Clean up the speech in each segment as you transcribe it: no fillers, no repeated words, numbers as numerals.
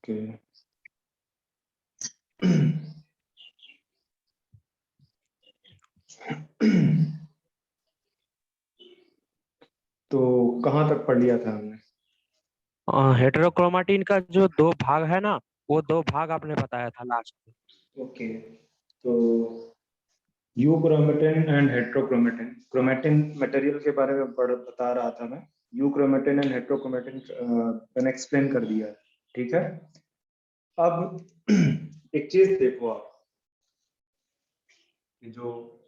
Okay. तो कहाँ तक पढ़ लिया था हमने? हेटेरोक्रोमेटिन का जो दो भाग है ना, वो दो भाग आपने बताया था लास्ट में। ओके, तो euchromatin and heterochromatin, chromatin material के बारे में बता रहा था मैं। यूक्रोमेटिन एंड हेट्रोक्रोमेटिन मैंने एक्सप्लेन कर दिया है, ठीक है। अब एक चीज देखो आप, कि जो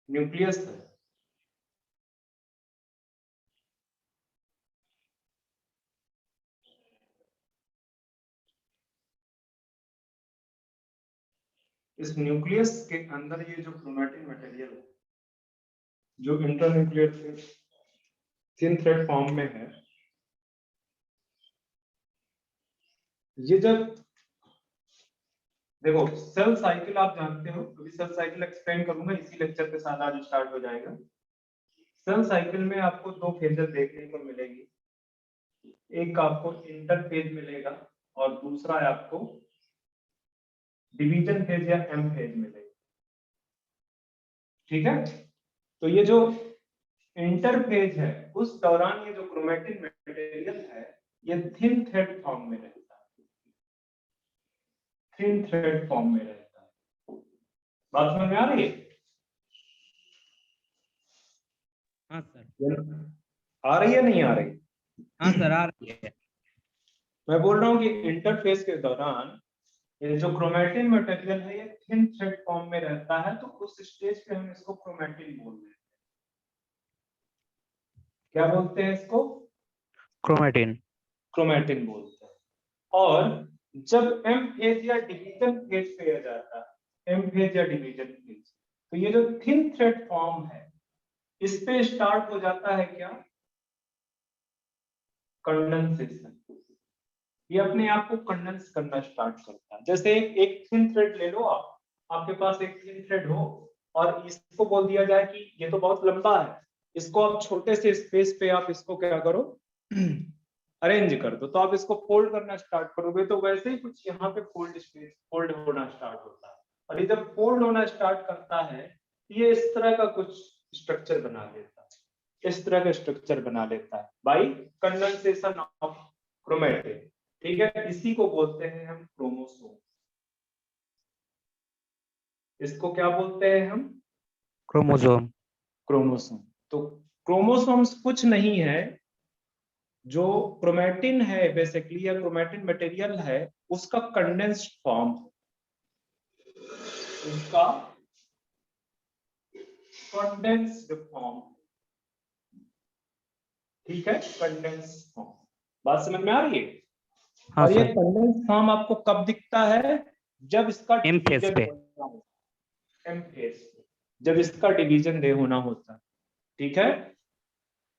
न्यूक्लियस है, इस न्यूक्लियस के अंदर ये जो क्रोमेटिन मटेरियल है, जो इंटरन्यूक्लियर थिन थ्रेड फॉर्म में है, ये जब देखो सेल साइकिल आप जानते हो, अभी सेल साइकिल एक्सप्लेन करूंगा इसी लेक्चर के साथ, आज स्टार्ट हो जाएगा। सेल साइकिल में आपको दो फेजेस देखने को मिलेगी, एक आपको इंटरफेज मिलेगा और दूसरा है आपको डिवीजन फेज या एम फेज मिलेगा, ठीक है। तो ये जो इंटरफेज है, उस दौरान ये जो क्रोमेटिन मटेरियल है, ये थिन थ्रेड फॉर्म में रहता है, थिन थ्रेड फॉर्म में रहता है। बात समझ में आ रही है? हाँ सर। आ रही है नहीं आ रही? हाँ सर, आ रही है। मैं बोल रहा हूँ कि इंटरफेज के दौरान ये जो क्रोमेटिन मटेरियल है, ये थिन थ्रेड फॉर्म में रहता है, तो उस स्टेज पे हम इसको क्रोमेटिन बोल रहे हैं। क्या बोलते हैं इसको? क्रोमेटिन। क्रोमेटिन बोलते हैं। और जब एम फेज या डिवीजन फेज पे आ जाता है, एम फेज या डिवीजन फेज, तो ये जो थिन थ्रेड फॉर्म है, इस पे स्टार्ट हो जाता है क्या? कंडेंसेशन। ये अपने आप को कंडेंस करना स्टार्ट करता है। जैसे एक थिन थ्रेड ले लो आप, आपके पास एक थिन थ्रेड हो और इसको बोल दिया जाए कि ये तो बहुत लंबा है, इसको आप छोटे से स्पेस पे आप इसको क्या करो, अरेंज कर दो, तो आप इसको फोल्ड करना स्टार्ट करोगे, तो वैसे ही कुछ यहाँ पे फोल्ड होना स्टार्ट होता है। और ये जब फोल्ड होना स्टार्ट करता है, ये इस तरह का कुछ स्ट्रक्चर बना लेता है, इस तरह का स्ट्रक्चर बना लेता है बाई कंडेंसेशन ऑफ क्रोमेटिन, ठीक है। इसी को बोलते हैं हम क्रोमोसोम। इसको क्या बोलते हैं हम? क्रोमोसोम। क्रोमोसोम। तो क्रोमोसोम्स कुछ नहीं है, जो क्रोमेटिन है बेसिकली, या क्रोमेटिन मटेरियल है, उसका कंडेंस्ड फॉर्म, उसका कंडेंस्ड फॉर्म, ठीक है, कंडेंस्ड फॉर्म। बात समझ में आ रही है? हाँ और ये सर। कंडेंस्ड फॉर्म आपको कब दिखता है? जब इसका एम फेज डिवीजन पे। होना होता है, एम फेज, जब इसका डिवीजन डे होना होता है, ठीक है।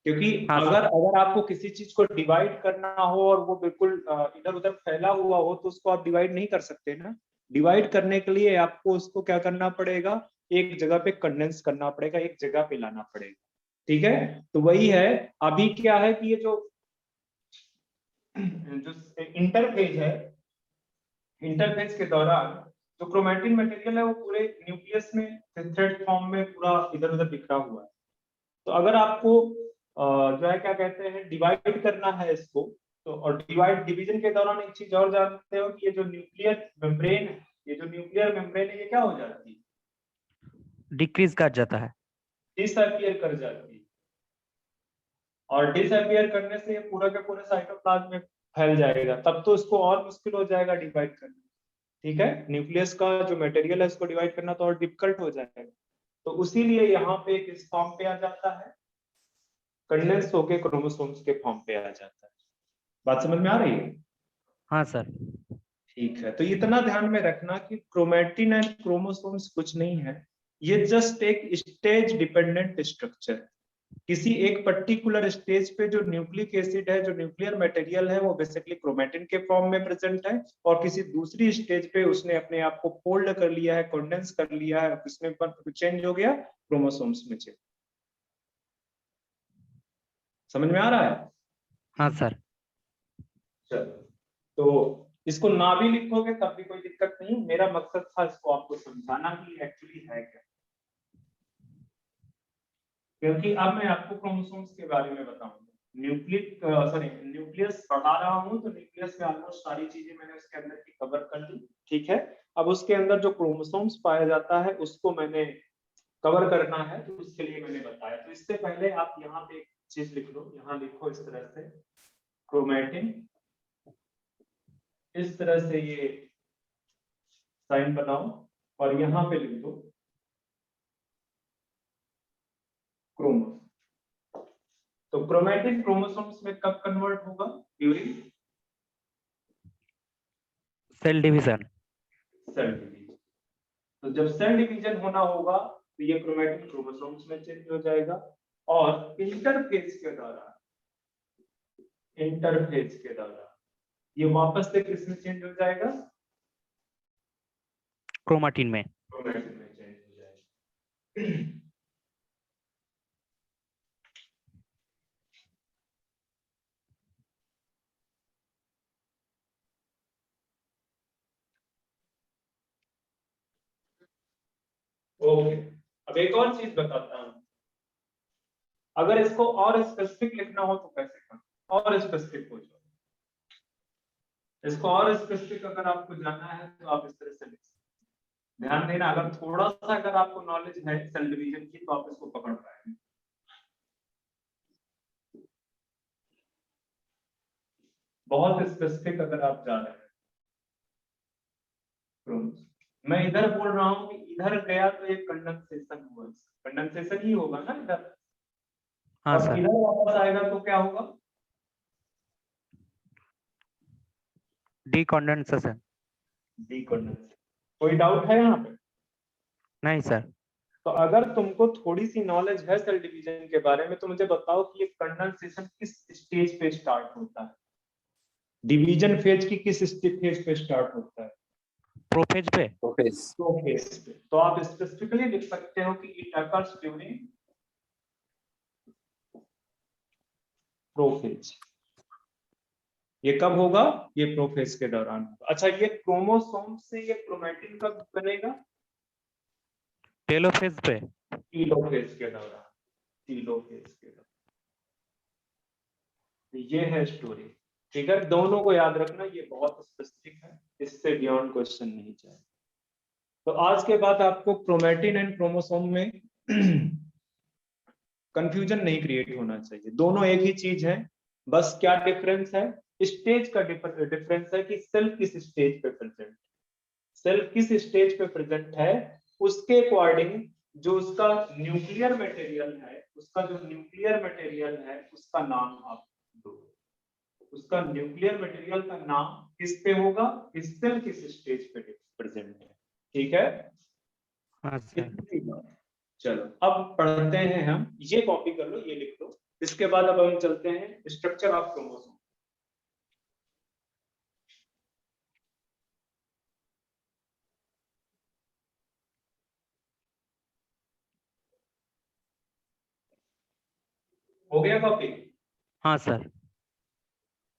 क्योंकि हाँ अगर सर। अगर आपको किसी चीज को डिवाइड करना हो और वो बिल्कुल इधर उधर फैला हुआ हो, तो उसको आप डिवाइड नहीं कर सकते ना। डिवाइड करने के लिए आपको उसको क्या करना पड़ेगा? एक जगह पे कंडेंस करना पड़ेगा, एक जगह पे लाना पड़ेगा, ठीक है। तो वही है। अभी क्या है कि ये जो इंटरफेज है, इंटरफेज के दौरान जो क्रोमेटिन मटेरियल है, वो पूरे न्यूक्लियस में थ्रेड फॉर्म में पूरा इधर उधर बिखरा हुआ है। तो अगर आपको जो है क्या कहते हैं, डिवाइड करना है इसको, तो और डिवीजन के दौरान एक चीज और जानते हो कि ये जो न्यूक्लियर मेम्ब्रेन है, ये जो न्यूक्लियर मेम्ब्रेन है, ये क्या हो जाती है? डिक्रीज कर जाता है। डिसअपियर कर जाती है। और डिसअपियर करने से ये पूरा के पूरे साइटोप्लाज्म में फैल जाएगा, तब तो इसको और मुश्किल हो जाएगा डिवाइड करना, ठीक है। न्यूक्लियस का जो मटेरियल है, इसको डिवाइड करना तो और डिफिकल्ट हो जाएगा। तो उसीलिए यहाँ पे किस फॉर्म पे आ जाता है? कंडेंस होके क्रोमोसोम्स के फॉर्म पे आ जाता है। बात समझ में आ रही है? हाँ सर। ठीक है। तो इतना ध्यान में रखना कि क्रोमेटिन एंड क्रोमोसोम्स कुछ नहीं है, ये जस्ट एक स्टेज डिपेंडेंट स्ट्रक्चर। किसी एक पर्टिकुलर स्टेज पे जो न्यूक्लिक एसिड है, जो न्यूक्लियर मटेरियल है, वो बेसिकली क्रोमेटिन के फॉर्म में प्रेजेंट है, और किसी दूसरी स्टेज पे उसने अपने आप को फोल्ड कर लिया है, कंडेंस कर लिया है, उसमें चेंज हो गया, क्रोमोसोम्स में चेंज। समझ में आ रहा है? हाँ सर। चलो, तो इसको ना भी लिखोगे तब भी कोई दिक्कत नहीं, मेरा मकसद था इसको आपको समझाना कि एक्चुअली है क्या। क्योंकि अब मैं आपको क्रोमोसोम्स के बारे में बताऊंगा। न्यूक्लियस पढ़ा रहा हूँ, तो न्यूक्लियस में ऑलमोस्ट सारी चीजें मैंने उसके अंदर की कवर कर दी, ठीक है। अब उसके अंदर जो क्रोमोसोम्स पाया जाता है उसको मैंने कवर करना है, तो उसके लिए मैंने बताया। तो इससे पहले आप यहाँ पे एक चीज लिख लो, यहाँ लिखो इस तरह से क्रोमैटिन, इस तरह से ये साइन बनाओ और यहाँ पे लिख दो क्रोमोसोम। तो क्रोमैटिन क्रोमोसोम्स में कब कन्वर्ट होगा? During cell division. Cell division. तो जब सेल डिवीजन होना होगा तो ये क्रोमैटिन क्रोमोसोम्स में चेंज हो जाएगा, और इंटरफेज के दौरान ये वापस से किसमें चेंज हो जाएगा? क्रोमाटिन में। क्रोमैटिन में चेंज हो जाएगा। ओके, अब एक और चीज बताता हूं। अगर इसको और स्पेसिफिक लिखना हो तो कैसे करना? और स्पेसिफिक हो जाओ, इसको और स्पेसिफिक अगर आपको जानना है तो आप इस तरह से लिख सकते हैं। ध्यान देना, अगर थोड़ा सा अगर आपको नॉलेज है सेल डिवीजन की तो आप इसको पकड़ पाएंगे। बहुत स्पेसिफिक अगर आप जा रहे हैं, मैं इधर बोल रहा हूँ कि इधर गया तो एक कंडेंसेशन हुआ, कंडेंसेशन ही होगा ना इधर, हाँ और सर। इधर वापस आएगा तो क्या होगा? डीकंडेंसेशन। डीकंडेंसेशन। कोई डाउट है यहाँ पे? नहीं सर। तो अगर तुमको थोड़ी सी नॉलेज है सेल डिवीजन के बारे में तो मुझे बताओ कि ये कंडेंसेशन किस स्टेज पे स्टार्ट होता है? डिवीजन फेज की किस फेज पे स्टार्ट होता है? प्रोफेज पे। प्रोफेज पे। तो आप स्पेसिफिकली लिख सकते हो कि इट अकर्स ड्यूरिंग प्रोफेज। ये कब होगा? ये प्रोफेज के दौरान होगा। अच्छा, ये क्रोमोसोम से ये क्रोमैटिन कब बनेगा? टेलोफेज पे। टीलोफेज के दौरान। टीलोफेज के दौरान। ये है स्टोरी, ठीक है। दोनों को याद रखना, ये बहुत स्पेसिफिक है, इससे बियॉन्ड क्वेश्चन नहीं चाहिए। तो आज के बाद आपको क्रोमैटिन एंड क्रोमोसोम में कंफ्यूजन नहीं क्रिएट होना चाहिए, दोनों एक ही चीज है। बस क्या डिफरेंस है? स्टेज का डिफरेंस है कि सेल किस स्टेज पे प्रेजेंट, सेल किस स्टेज पे प्रेजेंट है उसके अकॉर्डिंग जो उसका न्यूक्लियर मटेरियल है, उसका नाम आप दो। उसका न्यूक्लियर मटेरियल का नाम किस पे होगा? इस सेल किस स्टेज पे प्रेजेंट है, ठीक है। हाँ सर। इतनी बात। चलो अब पढ़ते हैं हम, ये कॉपी कर लो, ये लिख लो। इसके बाद अब हम चलते हैं स्ट्रक्चर ऑफ क्रोमोसोम। हो गया कॉपी? हाँ सर।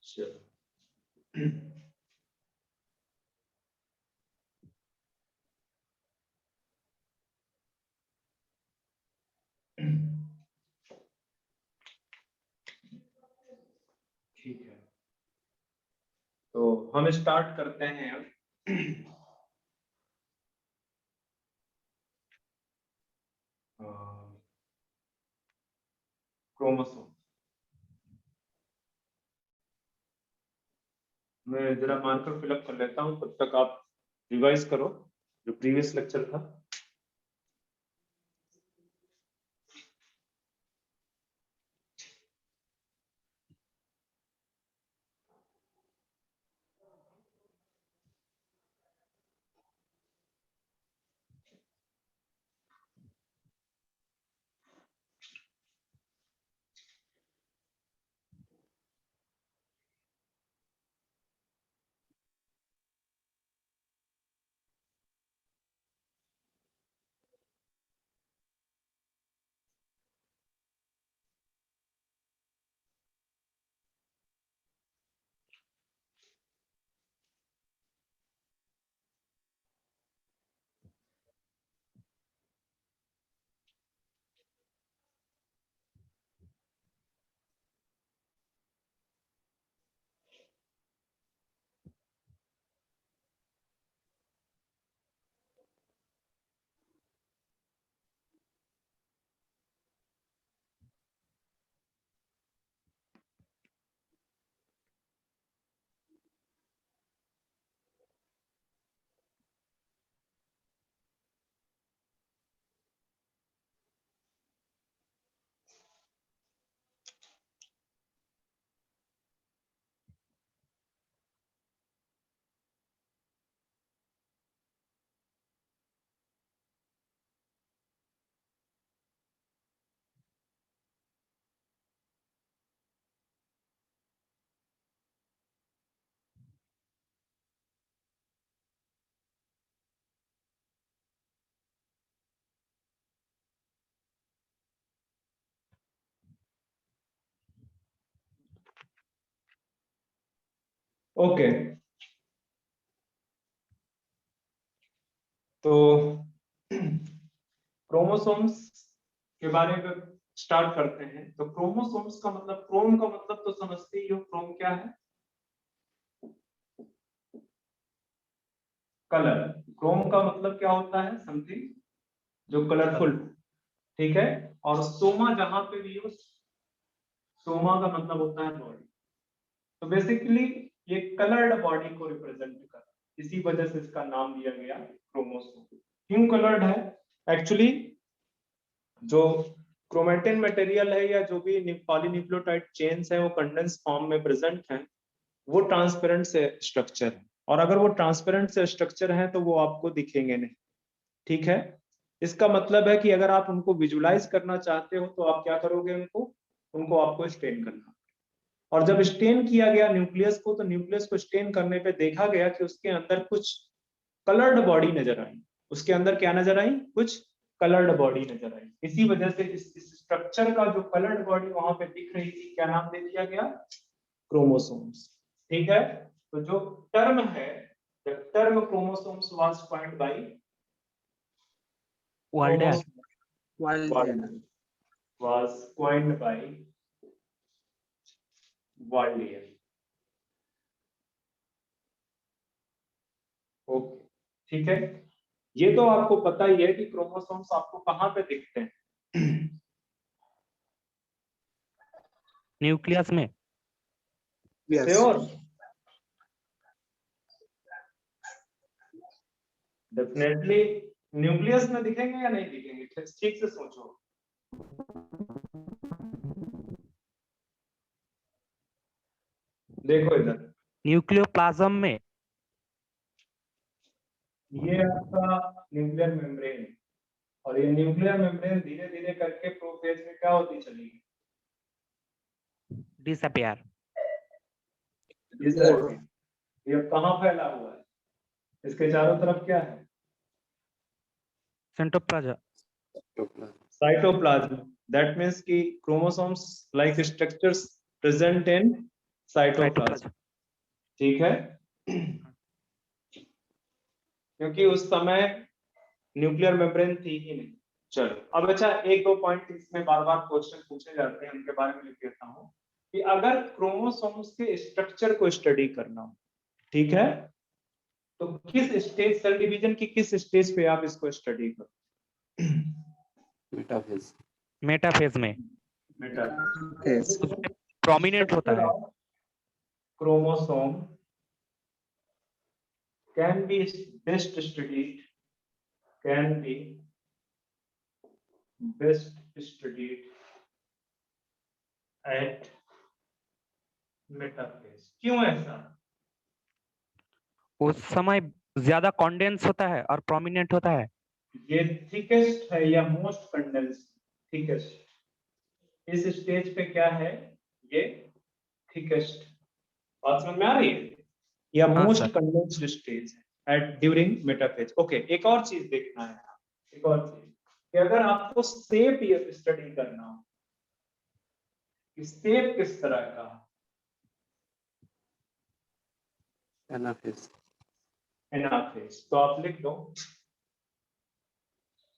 चलो। ठीक है, तो हम स्टार्ट करते हैं अब। क्रोमोसोम। मैं जरा मार्कर फिलअप कर लेता हूं, तब तक आप रिवाइज करो जो प्रीवियस लेक्चर था। ओके, तो क्रोमोसोम्स के बारे में स्टार्ट करते हैं। तो क्रोमोसोम्स का मतलब, क्रोम का मतलब तो समझते ही हो, क्रोम क्या है? कलर। क्रोम का मतलब क्या होता है? समथिंग जो कलरफुल, ठीक है। और सोमा जहां पे भी हो, सोमा का मतलब होता है बॉडी। तो बेसिकली ये कलर्ड बॉडी को रिप्रेजेंट कर, इसी वजह से इसका नाम दिया गया क्रोमोसोम। क्यों कलर्ड है? एक्चुअली जो क्रोमेटिन मटेरियल है या जो भी पॉलीन्यूक्लियोटाइड चेन्स है वो कंडेंस फॉर्म में प्रेजेंट है, वो ट्रांसपेरेंट से स्ट्रक्चर है। और अगर वो ट्रांसपेरेंट से स्ट्रक्चर है तो वो आपको दिखेंगे नहीं, ठीक है। इसका मतलब है कि अगर आप उनको विजुलाइज करना चाहते हो तो आप क्या करोगे? उनको आपको स्टेन करना। और जब स्टेन किया गया न्यूक्लियस को, तो न्यूक्लियस को स्टेन करने पे देखा गया कि उसके अंदर कुछ कलर्ड बॉडी नजर आई। उसके अंदर क्या नजर आई? कुछ कलर्ड बॉडी नजर आई। इसी वजह से इस स्ट्रक्चर का जो कलर्ड बॉडी वहां पे दिख रही थी, क्या नाम दे दिया गया? क्रोमोसोम्स, ठीक है। तो जो टर्म है, the term chromosomes was coined by Walder. Walden, was coined by Walden. Okay, ठीक है। ये तो आपको पता ही है कि क्रोमोसोम्स आपको कहाँ पे दिखते हैं? न्यूक्लियस में। श्योर? डेफिनेटली न्यूक्लियस में दिखेंगे या नहीं दिखेंगे? ठीक से सोचो। देखो इधर, न्यूक्लियोप्लाज्म में। ये आपका न्यूक्लियर मेम्ब्रेन, और ये न्यूक्लियर मेम्ब्रेन धीरे धीरे करके प्रोफेज में क्या होती चली गई? डिसअपियर। ये अब कहाँ फैला हुआ है? इसके चारों तरफ क्या है? सेंटोप्लाज्म। साइटोप्लाज्म। दैट मीन्स कि chromosomes like structures present in cytoplasm, cytoplasm. ठीक है। क्योंकि उस समय न्यूक्लियर मेम्ब्रेन थी ही नहीं। चलो अब अच्छा, एक दो पॉइंट इसमें बार बार क्वेश्चन पूछे जाते हैं, उनके बारे में लिख देता हूं कि अगर क्रोमोसोम्स के स्ट्रक्चर को स्टडी करना हो, ठीक है, तो किस स्टेज, सेल डिवीजन की किस स्टेज पे आप इसको स्टडी करो? मेटाफेज। मेटाफेज में। मेटाफेज। उसमें प्रोमिनेंट होता है। Chromosome can be best studied, can be best studied at metaphase. क्यों ऐसा? उस समय ज्यादा कॉन्डेंस होता है और प्रोमिनेंट होता है। ये थिकेस्ट है या मोस्ट कंडेंस? थिकेस्ट। इस स्टेज पे क्या है? ये थिकेस्ट। बात समझ में आ रही है? या हाँ मोस्ट सर। कंडेंस्ड स्टेज है एट ड्यूरिंग मेटाफेज। ओके, एक और चीज देखना है, एक और चीज कि अगर आपको शेप स्टडी करना हो कि शेप किस तरह का, एनाफेज। एनाफेज, तो आप लिख दो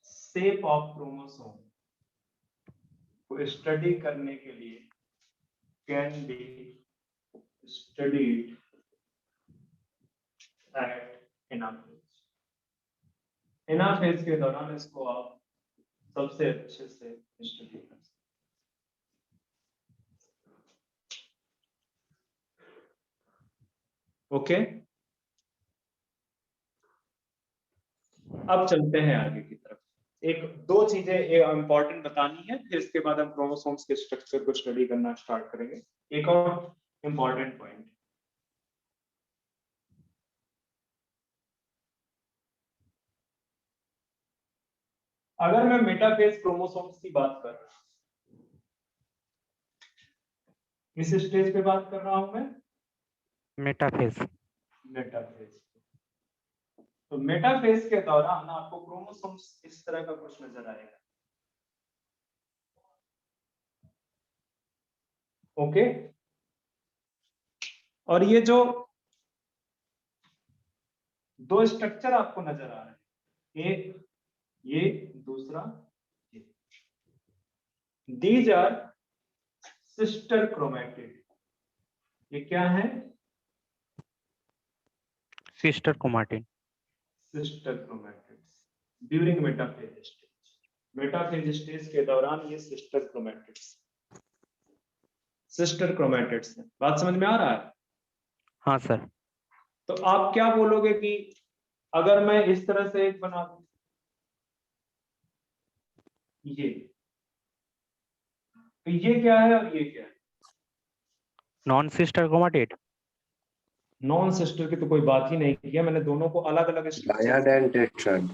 शेप ऑफ क्रोमोसोम को स्टडी करने के लिए can be studied at anaphase. Anaphase के दौरान इसको आप सबसे अच्छे से स्टडी कर सकते। ओके, अब चलते हैं आगे की तरफ। एक दो चीजें इंपॉर्टेंट बतानी है, फिर इसके बाद हम क्रोमोसोम्स के स्ट्रक्चर को स्टडी करना स्टार्ट करेंगे। एक और इंपॉर्टेंट पॉइंट, अगर मैं मेटाफेज क्रोमोसोम्स की बात कर रहा हूं, किस स्टेज पे बात कर रहा हूं मैं? मेटाफेज। मेटाफेज। तो मेटाफेज के दौरान आपको क्रोमोसोम्स इस तरह का कुछ नजर आएगा। ओके, और ये जो दो स्ट्रक्चर आपको नजर आ रहे हैं, एक ये, दूसरा ये। These are sister chromatid. ये क्या है? Sister chromatid. Sister chromatids during metaphase stage. Metaphase stage के दौरान ये सिस्टर क्रोमैटिड्स हैं। बात समझ में आ रहा है? हाँ सर। तो आप क्या बोलोगे कि अगर मैं इस तरह से एक बना दूं, ये, तो ये क्या है और ये क्या है? Non sister chromatid. Non sister की तो कोई बात ही नहीं किया मैंने, दोनों को अलग अलग स्ट्रक्चर, डायड एंड टेट्राड।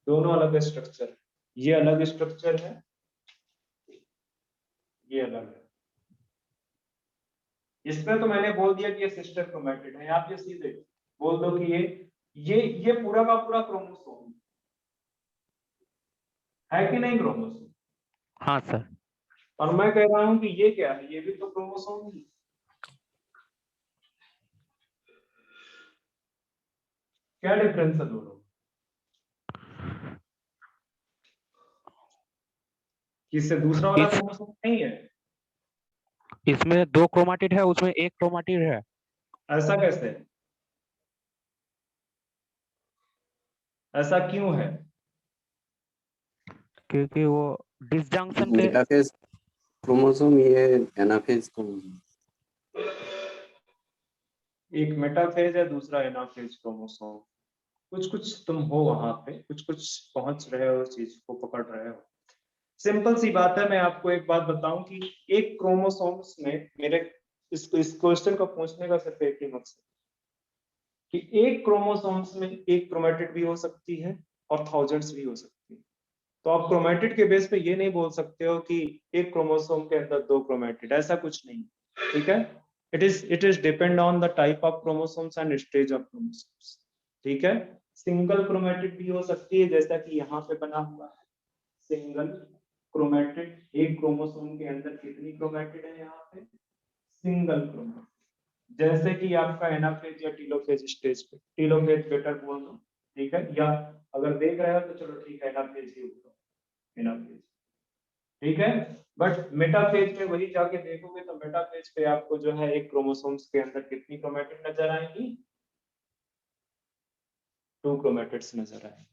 दोनों अलग स्ट्रक्चर, ये अलग स्ट्रक्चर है, ये अलग है। इसमें तो मैंने बोल दिया कि ये सिस्टर क्रोमैटिड है, आप ये सीधे बोल दो कि ये पूरा का पूरा क्रोमोसोम है कि नहीं क्रोमोसोम? हाँ सर। और मैं कह रहा हूं कि ये क्या है, ये भी तो क्रोमोसोम ही है। क्या डिफरेंस है दोनों? किससे दूसरा वाला इस क्रोमोसोम नहीं है? इसमें 2 क्रोमैटिड है, उसमें 1 क्रोमैटिड है। ऐसा कैसे? ऐसा क्यों है? क्योंकि वो डिसजंक्शन के मेटाफेज क्रोमोसोम, ये एनाफेज क्रोमोसोम। एक मेटाफेज है, दूसरा एनाफेज क्रोमोसोम। कुछ कुछ तुम हो वहां पे, कुछ कुछ पहुंच रहे हो, चीज को पकड़ रहे हो। सिंपल सी बात है, मैं आपको एक बात बताऊं कि एक क्रोमोसोम्स में, मेरे इस क्वेश्चन को पूछने का सिर्फ एक ही मकसद कि एक क्रोमोसोम्स में एक क्रोमैटिड भी हो सकती है और थाउजेंड्स भी हो सकती है। तो आप क्रोमैटिड के बेस पे ये नहीं बोल सकते हो कि एक क्रोमोसोम के अंदर 2 क्रोमैटिड, ऐसा कुछ नहीं। ठीक है, it is depend on the type of chromosomes and stage of chromosomes. ठीक है, सिंगल क्रोमैटिड भी हो सकती है, जैसा कि यहाँ पे बना हुआ है सिंगल क्रोमैटिड। एक क्रोमोसोम के अंदर कितनी क्रोमैटिड है यहाँ पे? Single chromatid. जैसे कि आपका एनाफेज या टीलोफेज स्टेज पे, टीलोफेज बेटर बोल दो, ठीक है, या अगर देख रहे हो तो चलो ठीक है एनाफेज ही बोलो, एनाफेज। ठीक है, बट मेटाफेज में वही जाके देखोगे तो मेटाफेज पे आपको जो है एक क्रोमोसोम्स के अंदर कितनी क्रोमैटिड नजर आएंगी? 2 क्रोमैटिड्स नजर आएंगी।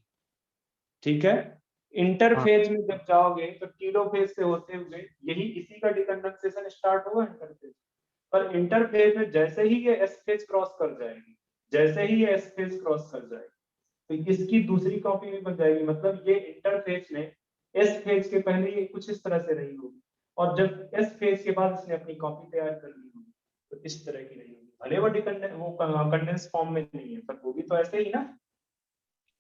ठीक है, हाँ इंटरफेज में जब जाओगे तो टीलोफेज से होते हुए यही इसी का डिकंडेंसेशन स्टार्ट होगा इंटरफेज। पर इंटरफेज में जैसे ही ये एस फेज क्रॉस कर जाएगी, जैसे ही ये एस फेज क्रॉस कर जाएगी तो इसकी दूसरी कॉपी भी बन जाएगी। मतलब ये इंटरफेज में एस फेज के पहले ये कुछ इस तरह से रही होगी, और जब एस फेज के बाद इसने अपनी कॉपी तैयार कर ली होगी तो इस तरह की रही होगी। भले वो कंडेंस फॉर्म में नहीं है, पर होगी तो ऐसे ही ना,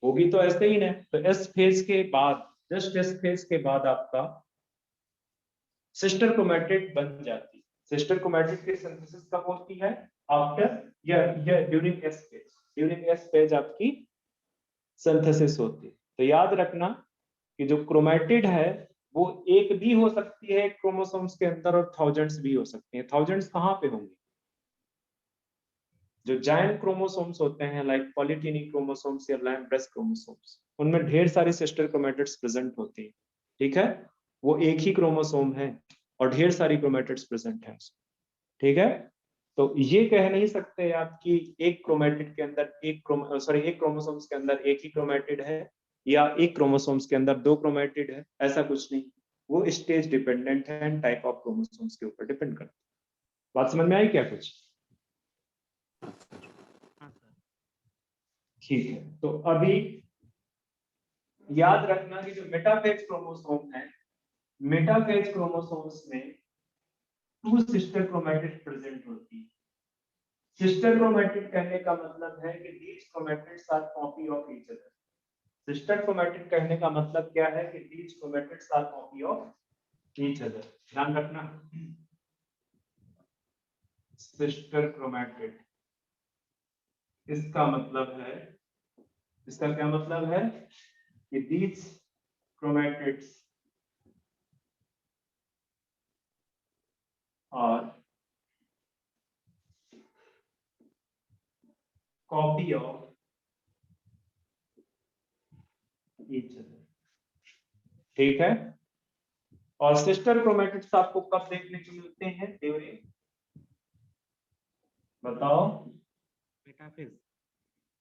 होगी तो ऐसे ही ना। तो एस फेज के बाद, जस्ट एस फेज के बाद आपका सिस्टर क्रोमैटिड बन जाती है। सिस्टर क्रोमैटिड की सिंथेसिस कब होती है? आफ्टर या during S phase, during S phase आपकी सिंथेसिस होती है। तो याद रखना कि जो क्रोमैटिड है वो एक भी हो सकती है क्रोमोसोम्स के अंदर, और थाउजेंड्स भी हो सकती हैं। थाउजेंड्स कहाँ पे होंगे? जो जायंट क्रोमोसोम्स होते हैं लाइक पॉलीटिनी क्रोमोसोम्स या लैम्ब्रेस क्रोमोसोम्स, उनमें ढेर सारी सिस्टर क्रोमैटिड्स प्रेजेंट होती हैं। ठीक है, वो एक ही क्रोमोसोम है और ढेर सारी क्रोमैटिड्स प्रेजेंट है। ठीक है, तो ये कह नहीं सकते आप कि एक क्रोमैटिड के अंदर एक क्रोमोसोम्स के अंदर एक ही क्रोमैटिड है या एक क्रोमोसोम्स के अंदर 2 क्रोमैटिड है, ऐसा कुछ नहीं। वो स्टेज डिपेंडेंट है एंड टाइप ऑफ क्रोमोसोम्स के ऊपर डिपेंड करता है। बात समझ में आई क्या कुछ? हाँ सर। ठीक है, तो अभी याद रखना कि जो मेटाफेज क्रोमोसोम है, मेटाफेज क्रोमोसोम्स में 2 सिस्टर क्रोमैटिड प्रेजेंट होती है। सिस्टर क्रोमैटिड कहने का मतलब है कि these chromatids are copy of each other। Sister chromatid कहने का मतलब क्या है कि these chromatids are copy of each other। ध्यान रखना, सिस्टर क्रोमैटिड, इसका मतलब है, इसका क्या मतलब है कि these chromatids are copy of each other, ठीक है। और सिस्टर क्रोमेटिड्स आपको कब देखने को मिलते हैं थ्योरी, बताओ। मेटाफेज।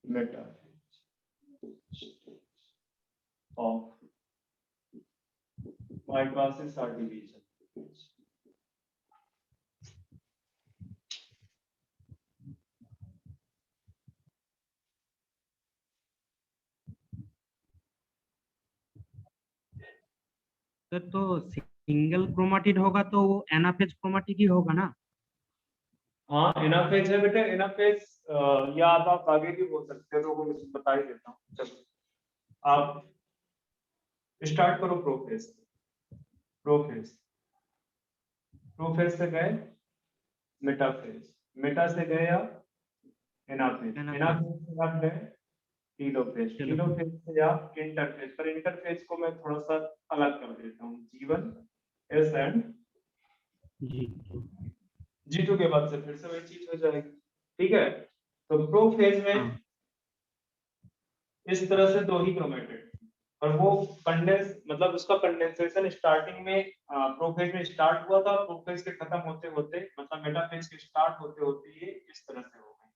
मेटाफेज ऑफ माइटोसिस और डिवीजन। सर तो सिंगल क्रोमाटिड होगा तो वो एनाफेज क्रोमाटिड ही होगा ना। हाँ एनाफेज है बेटा, एनाफेज या आप आगे भी बोल सकते हो, तो मैं बता ही देता हूँ। चलो आप स्टार्ट करो प्रोफेज। प्रोफेज, प्रोफेज से गए मेटाफेज, मेटा से गए आप एनाफेज, एनाफेज। एनाफेज से आप गए टीलोफेज, चलो। टीलोफेज से आप इंटरफेज। पर इंटरफेज को मैं थोड़ा सा अलग कर देता हूँ, G1 S and ji. G2 के बाद से फिर से वही चीज हो जाएगी, ठीक है। तो प्रोफेज में हाँ। इस तरह से दो ही क्रोमेटिड, और वो कंडेंस मतलब उसका कंडेंसेशन स्टार्टिंग में प्रोफेज में स्टार्ट हुआ था, प्रोफेज के खत्म होते होते मतलब मेटाफेज के स्टार्ट होते होते ये इस तरह से हो गए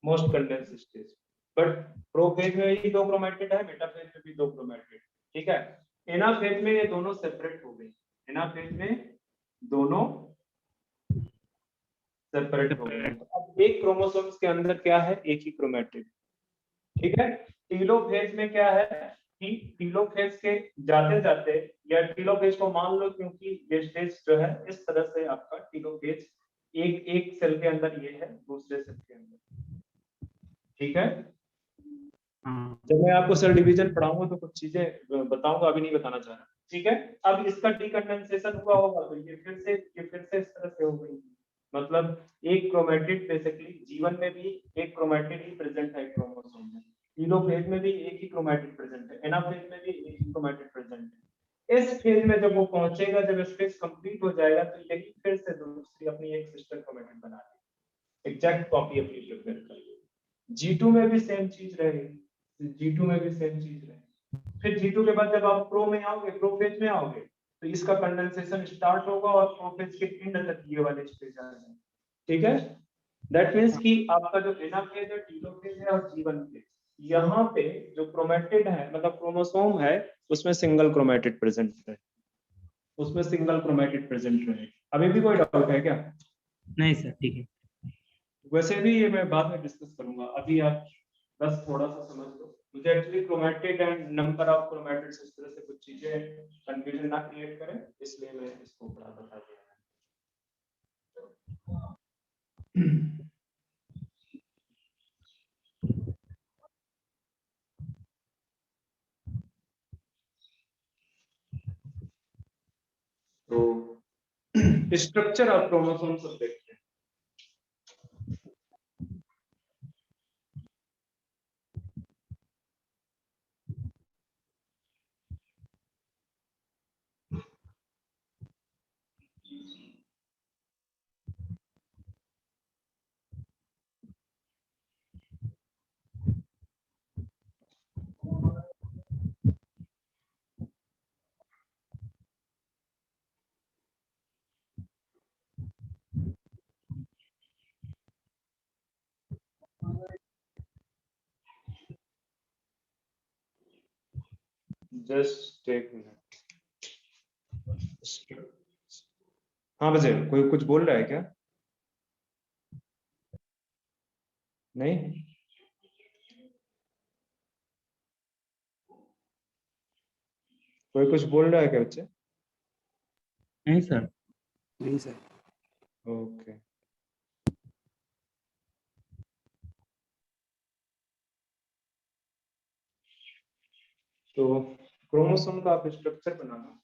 most condense stage. But prophase में ही दो क्रोमेटिड है, मेटाफेज में भी दो क्रोमेटिड, ठीक है। एनाफेज में ये दोनों सेपरेट हो गए, एनाफेज में दोनों सेपरेट हो गए। तो अब एक क्रोमोसोम्स के अंदर क्या है, एक ही क्रोमेटिड, ठीक है। टीलोफेज में क्या है कि टीलोफेज के जाते जाते, या टीलोफेज को मान लो क्योंकि ये स्टेज जो है इस तरह से आपका टीलोफेज एक एक सेल के अंदर ये है, दूसरे सेल के अंदर, ठीक है। हाँ। जब मैं आपको सेल डिवीजन पढ़ाऊंगा तो कुछ चीजें बताऊंगा, अभी नहीं बताना चाह रहा, ठीक है। अब इसका डीकंडेंसेशन हुआ होगा तो ये फिर से इस तरह से हो गई, मतलब एक क्रोमेटिड बेसिकली जीवन में भी एक क्रोमेटिड ही प्रेजेंट है क्रोमोसोम में, टीलोफेज में भी एक ही क्रोमेटिड प्रेजेंट है, एनाफेज में भी एक ही क्रोमेटिड प्रेजेंट है। इस फेज में जब वो पहुंचेगा, जब स्टेज कंप्लीट हो जाएगा, तो यही फिर से दूसरी अपनी एक सिस्टर क्रोमेटिड बना लेगी, एग्जैक्ट कॉपी अपनी प्रिपेयर कर लेगी। G2 में भी सेम चीज रहेगी, G2 में भी सेम चीज रहेगी। फिर G2 के बाद जब आप प्रो में आओगे, प्रोफेज में आओगे, तो इसका कंडेंसेशन स्टार्ट होगा और प्रोफेज के एंड तक ये वाले स्टेज आ जाएंगे, ठीक है। दैट मींस कि आपका जो एनाफेज है, टीलोफेज है और G1 फेज, यहाँ पे जो क्रोमेटिड है मतलब क्रोमोसोम है, उसमें सिंगल क्रोमेटिड प्रेजेंट है, उसमें सिंगल क्रोमेटिड प्रेजेंट रहे। अभी भी कोई डाउट है क्या? नहीं सर, ठीक है। वैसे भी ये मैं बाद में डिस्कस करूंगा, अभी आप बस थोड़ा सा समझ लो। मुझे actually chromatid and number of chromatids इस तरह से कुछ चीजें कंफ्यूजन ना क्रिएट करें, इसलिए मैं इसको बड़ा बता दिया। तो स्ट्रक्चर ऑफ क्रोमोसोम सब देखते हैं। Just take minute. हाँ बजे कोई कुछ बोल रहा है क्या? नहीं, कोई कुछ बोल रहा है क्या बच्चे? नहीं सर। नहीं सर। ओके। तो क्रोमोसोम का आप स्ट्रक्चर बनाना।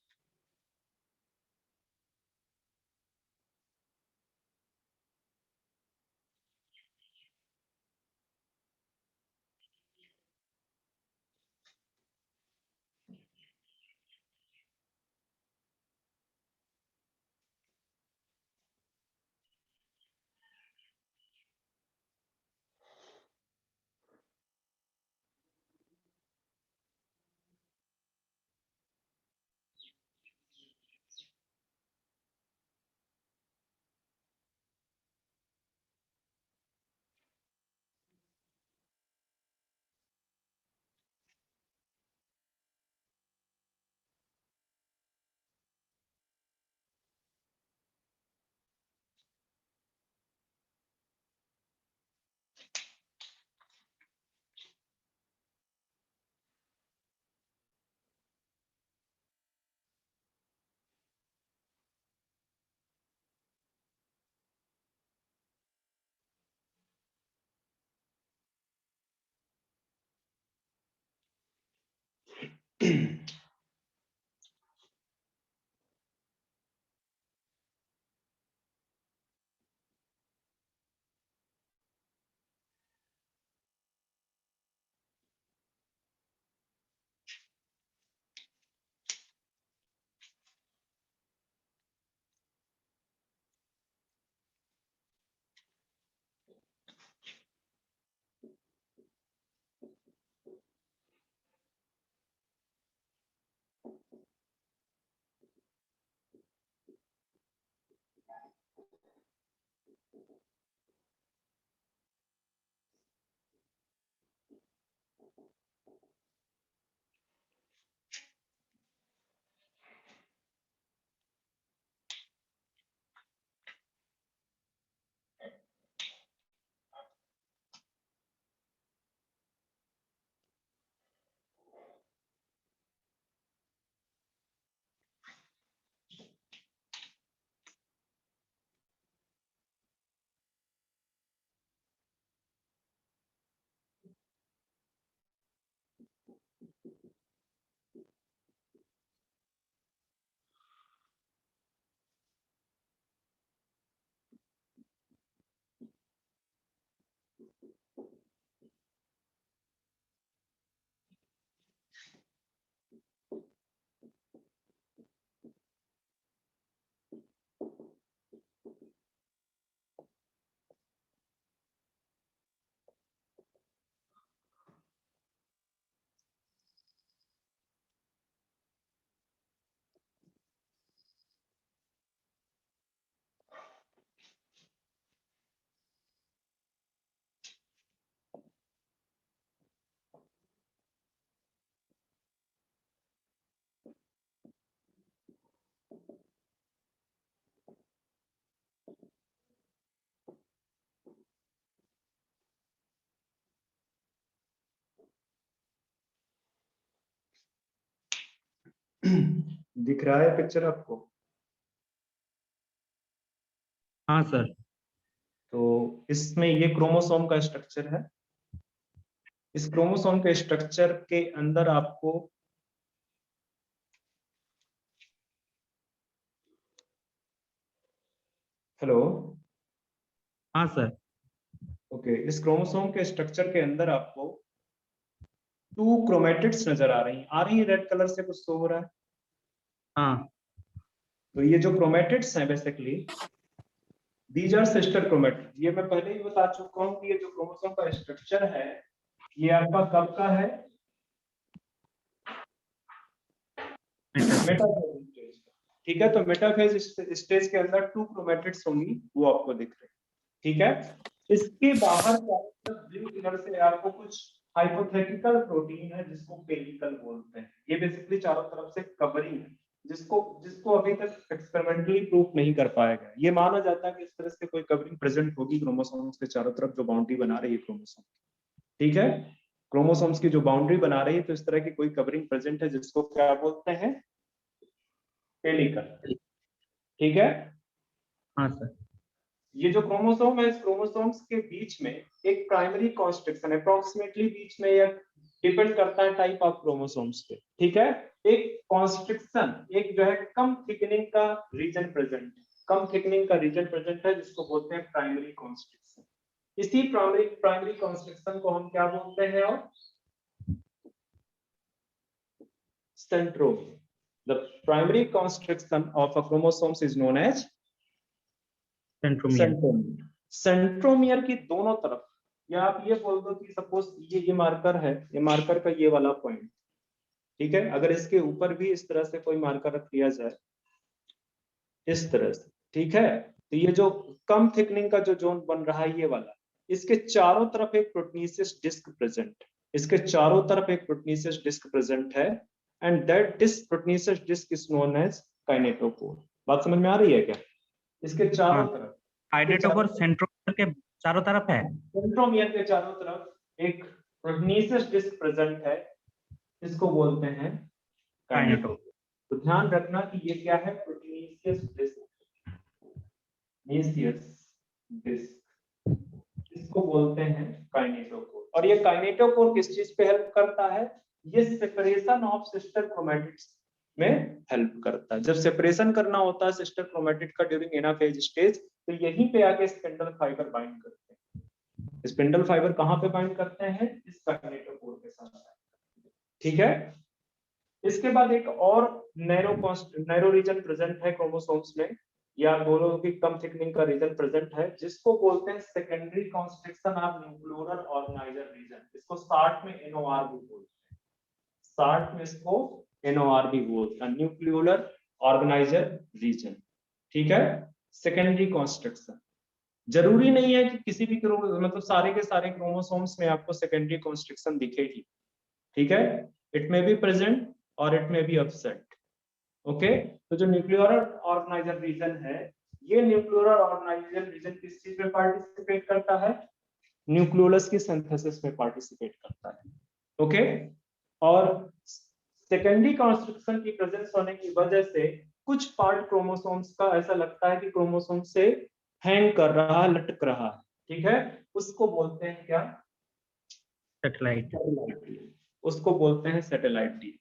दिख रहा है पिक्चर आपको? हाँ सर। तो इसमें ये क्रोमोसोम का स्ट्रक्चर है। इस क्रोमोसोम के स्ट्रक्चर के अंदर आपको हेलो, हाँ सर। ओके, इस क्रोमोसोम के स्ट्रक्चर के अंदर आपको 2 क्रोमेटिड्स नजर आ रही है रेड कलर से कुछ शो हो रहा है। हाँ तो ये जो क्रोमेटिड्स हैं basically these are sister chromatids. ये मैं पहले ही बता चुका हूं कि ये जो क्रोमोसोम का स्ट्रक्चर है ये आपका कब का है? मेटाफेज स्टेज का। ठीक है, तो मेटाफेज स्टेज के अंदर 2 क्रोमेटिड्स होंगी, वो आपको दिख रहे हैं। ठीक है, इसके बाहर ब्लू कलर से आपको कुछ हाइपोथेटिकल प्रोटीन है जिसको पेलिकल बोलते हैं। ये बेसिकली चारों तरफ से कवरिंग है जिसको जिसको अभी तक एक्सपेरिमेंटली प्रूफ नहीं कर पाया गया। ये माना जाता है कि इस तरह से कोई कवरिंग प्रेजेंट होगी क्रोमोसोम्स के चारों तरफ जो बाउंड्री बना रही है क्रोमोसोम। ठीक है, क्रोमोसोम्स की जो बाउंड्री बना रही है तो इस तरह की कोई कवरिंग प्रेजेंट है जिसको क्या बोलते हैं? पेलिकल। ठीक है, हाँ सर। ये जो क्रोमोसोम है इस क्रोमोसोम्स के बीच में एक प्राइमरी कॉन्स्ट्रिक्शन अप्रोक्सीमेटली बीच में यह डिपेंड करता है टाइप ऑफ क्रोमोसोम्स पे। ठीक है, एक कॉन्स्ट्रिक्शन, एक जो है कम थिकनिंग का रीजन प्रेजेंट है, कम थिकनिंग का रीजन प्रेजेंट है जिसको बोलते हैं प्राइमरी कॉन्स्ट्रिक्शन। इसी प्राइमरी कॉन्स्ट्रिक्शन को हम क्या बोलते हैं? और centromere. The primary constriction of a chromosome is known as centromere. Centromere. Centromere की दोनों तरफ, या आप ये बोल दो कि सपोज ये मार्कर है, ये मार्कर का ये वाला पॉइंट, ठीक है, अगर इसके ऊपर भी इस तरह से कोई मार्कर रख दिया जाए इस तरह से, ठीक है, तो ये जो कम थिकनिंग का जो जोन बन रहा है ये वाला, इसके चारों तरफ एक प्रोटीनियस डिस्क प्रेजेंट, इसके चारों तरफ एक प्रोटीनियस डिस्क प्रेजेंट है and that disc proteinaceous disc is known as kinetochore. बात समझ में आ रही है क्या? इसके चारों हाँ। तरफ, काइनेटोकोर सेंट्रोमियर के चारों तरफ है। सेंट्रोमियर के चारों तरफ एक प्रोटीनियस डिस्क प्रेजेंट है, इसको बोलते हैं काइनेटोकोर। तो ध्यान रखना कि ये क्या है? प्रोटीनियस डिस्क, डिस्क, इसको बोलते हैं काइनेटोकोर। और ये काइनेटोकोर किस चीज पे हेल्प करता है? ये सेपरेशन ऑफ सिस्टर क्रोमैटिड्स में हेल्प करता है। जब सेपरेशन करना होता है सिस्टर क्रोमैटिड का ड्यूरिंग एनाफेज स्टेज, तो यहीं पे आके स्पिंडल फाइबर बाइंड करते हैं। स्पिंडल फाइबर कहां पे बाइंड करते हैं? इस काइनेटोकोर के साथ। ठीक है, इसके बाद एक और नैरो रीजन प्रेजेंट है क्रोमोसोम्स में, या बोलो कि कम थिकनिंग का रीजन प्रेजेंट है, जिसको बोलते हैं secondary constriction of nucleolar organiser region. इसको शार्ट में एनओआर भी बोलते हैं, शार्ट में इसको एनओआर भी बोलते हैं, न्यूक्लियोलर ऑर्गेनाइजर रीजन। ठीक है, सेकेंडरी कॉन्स्ट्रिक्शन जरूरी नहीं है कि किसी भी मतलब सारे के सारे क्रोमोसोम्स में आपको सेकेंडरी कॉन्स्ट्रिक्शन दिखेगी। ठीक है, इट मे बी प्रेजेंट और it may be absent. Okay, तो जो न्यूक्लियर ऑर्गेनाइजर रीजन है, ये न्यूक्लियर ऑर्गेनाइजर रीजन किस चीज में पार्टिसिपेट करता है? न्यूक्लियोलस की सिंथेसिस में पार्टिसिपेट करता है। ओके, और सेकेंडरी कंस्ट्रक्शन की प्रेजेंस होने की वजह से कुछ पार्ट क्रोमोसोम्स का ऐसा लगता है कि क्रोमोसोम से हैंग कर रहा है, लटक रहा है, ठीक है, उसको बोलते हैं क्या? सैटेलाइट। उसको बोलते हैं सैटेलाइट डी।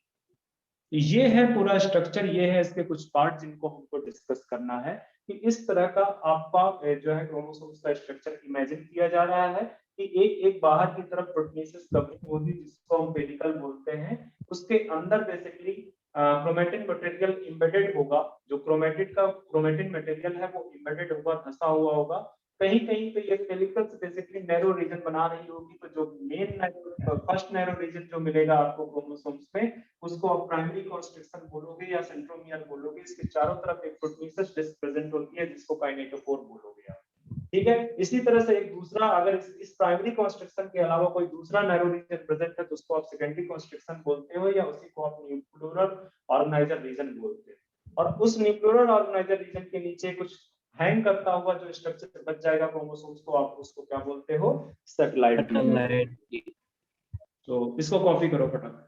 ये है पूरा स्ट्रक्चर, ये है इसके कुछ पार्ट जिनको हमको डिस्कस करना है कि इस तरह का आपका जो है क्रोमोसोम्स का स्ट्रक्चर इमेजिन किया जा रहा है कि एक एक बाहर की तरफ प्रोटीनेसिस कवरिंग होगी जिसको हम पेडिकल बोलते हैं, उसके अंदर बेसिकली क्रोमेटिन मटेरियल एम्बेडेड होगा, जो क्रोमेटिन मटेरियल है वो एम्बेडेड होगा, धंसा हुआ होगा, कहीं कहीं पे ये पेलिकल्स बेसिकली नैरो रीजन बना रही होगी, तो जो फर्स्ट नैरो रीजन जो मिलेगा आपको क्रोमोसोम्स में, उसको आप प्राइमरी कंस्ट्रक्शन बोलोगे या सेंट्रोमियर बोलोगे। इसके चारों तरफ एक प्रोटीनेसिस डिस्क प्रेजेंट होती है जिसको काइनेटोफोर बोलोगे आप, ठीक है। इसी तरह से एक दूसरा, अगर इस प्राइमरी कंस्ट्रक्शन के अलावा कोई दूसरा नैरो रीजन प्रेजेंट है तो उसको आप सेकेंडरी कंस्ट्रक्शन बोलते हो, या उसी को आप न्यूक्लियर ऑर्गेनाइजर रीजन बोलते हो। और उस न्यूक्लियर ऑर्गेनाइजर रीजन के नीचे कुछ हैंग करता हुआ जो स्ट्रक्चर बच जाएगा क्रोमोसोम्स को, आप उसको क्या बोलते हो? सैटेलाइट। तो इसको कॉपी करो फटाफट।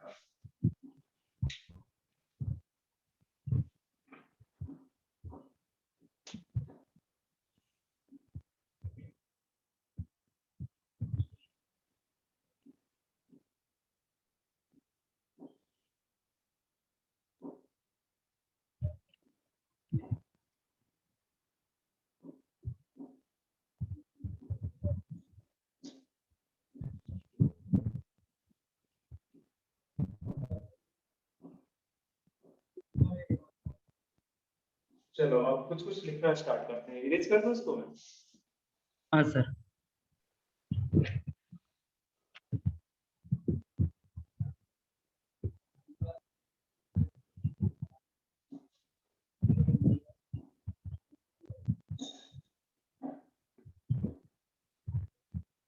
चलो अब कुछ कुछ लिखना स्टार्ट करते हैं, इरेज कर दूं इसको मैं? हाँ सर।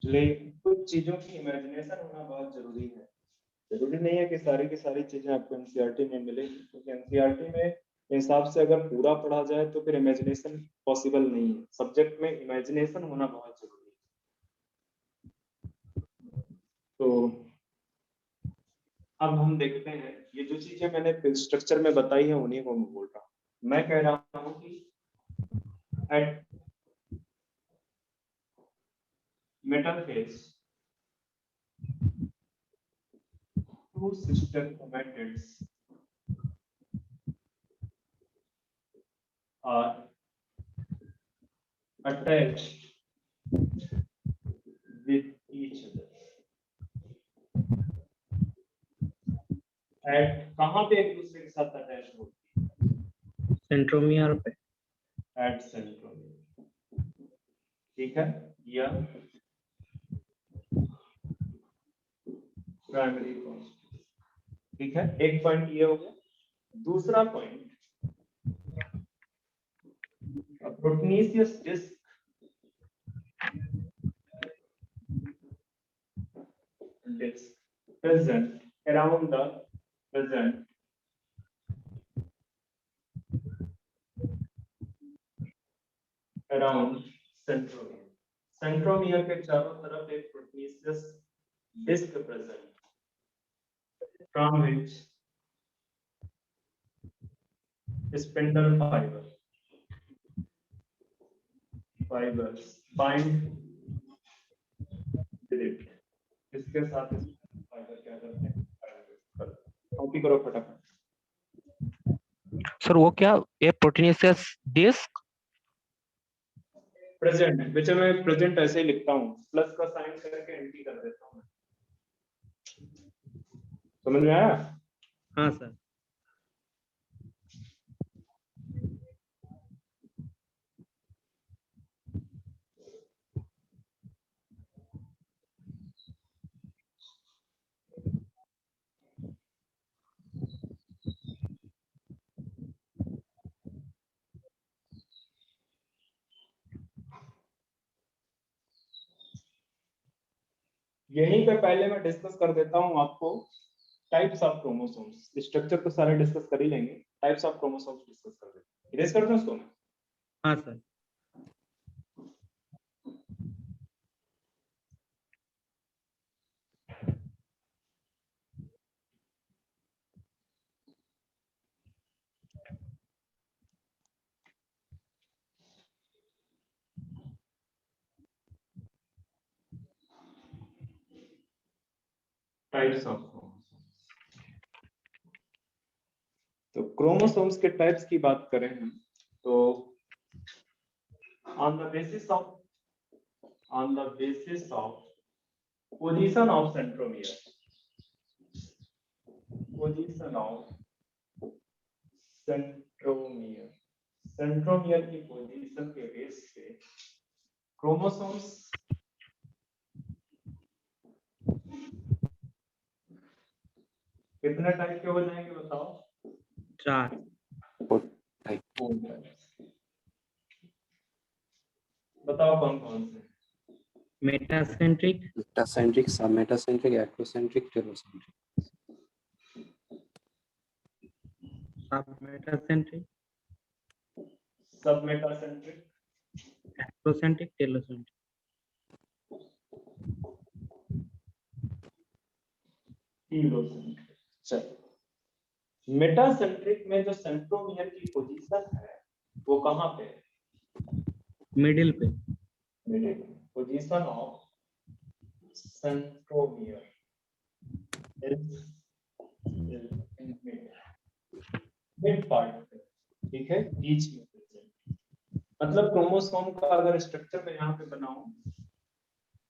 लेकिन कुछ चीजों की इमेजिनेशन होना बहुत जरूरी है। जरूरी नहीं है कि सारी की सारी चीजें आपको एनसीईआरटी में मिलेगी, क्योंकि एनसीईआरटी में हिसाब से अगर पूरा पढ़ा जाए तो फिर इमेजिनेशन पॉसिबल नहीं है। सब्जेक्ट में इमेजिनेशन होना बहुत जरूरी है। तो अब हम देखते हैं, ये जो चीजें मैंने स्ट्रक्चर में बताई है उन्हीं को मैं बोल रहा हूँ। मैं कह रहा हूँ कि at metaphase two sister chromatids are attached with each other at कहाँ पे एक दूसरे के साथ अटैच होती है? सेंट्रोमियर पे। एट सेंट्रोमियर, ठीक है, या प्राइमरी कॉन्स्टिट्यूशन, ठीक है। एक पॉइंट ये हो गया। दूसरा point, proteinaceous disc present around the present around centromere. Centromere के चारों तरफ एक proteinaceous disc present, from which spindle fibers bind with it. इसके साथ फाइबर क्या करते हैं? कॉपी करो फटाफट। सर वो क्या, ये प्रोटीनेसियस डिस्क प्रेजेंट, विच मैं प्रेजेंट ऐसे ही लिखता हूँ, प्लस का साइन करके एंटी कर देता हूँ। समझ में आया? हाँ सर। यहीं पे पहले मैं डिस्कस कर देता हूँ आपको टाइप्स ऑफ क्रोमोसोम्स, स्ट्रक्चर तो सारे डिस्कस कर ही लेंगे, टाइप्स ऑफ क्रोमोसोम्स डिस्कस कर लेंगे। इरेज करते हैं उसको मैं। हाँ सर। टाइप्स ऑफ क्रोमोसोम्स, तो क्रोमोसोम्स के टाइप्स की बात करें हम तो on the basis of position of centromere, position of centromere, centromere की पोजीशन के बेस पे क्रोमोसोम्स कितने टाइप के हो जाएंगे बताओ? 4। 4 टाइप। 4 टाइप्स। बताओ कौन कौन से? मेटासेंट्रिक, मेटासेंट्रिक, सब मेटासेंट्रिक, एक्रोसेंट्रिक, टेलोसेंट्रिक। सब मेटासेंट्रिक, सब मेटासेंट्रिक, एक्रोसेंट्रिक, टेलोसेंट्रिक। टीलोसेंट्रिक। चलो, मेटासेंट्रिक में जो सेंट्रोमियर की पोजीशन है वो कहाँ पे है? मिडिल पे। Middle. Position of centromere is mid part पे, ठीक है, बीच में। मतलब क्रोमोसोम का अगर स्ट्रक्चर मैं यहाँ पे बनाऊं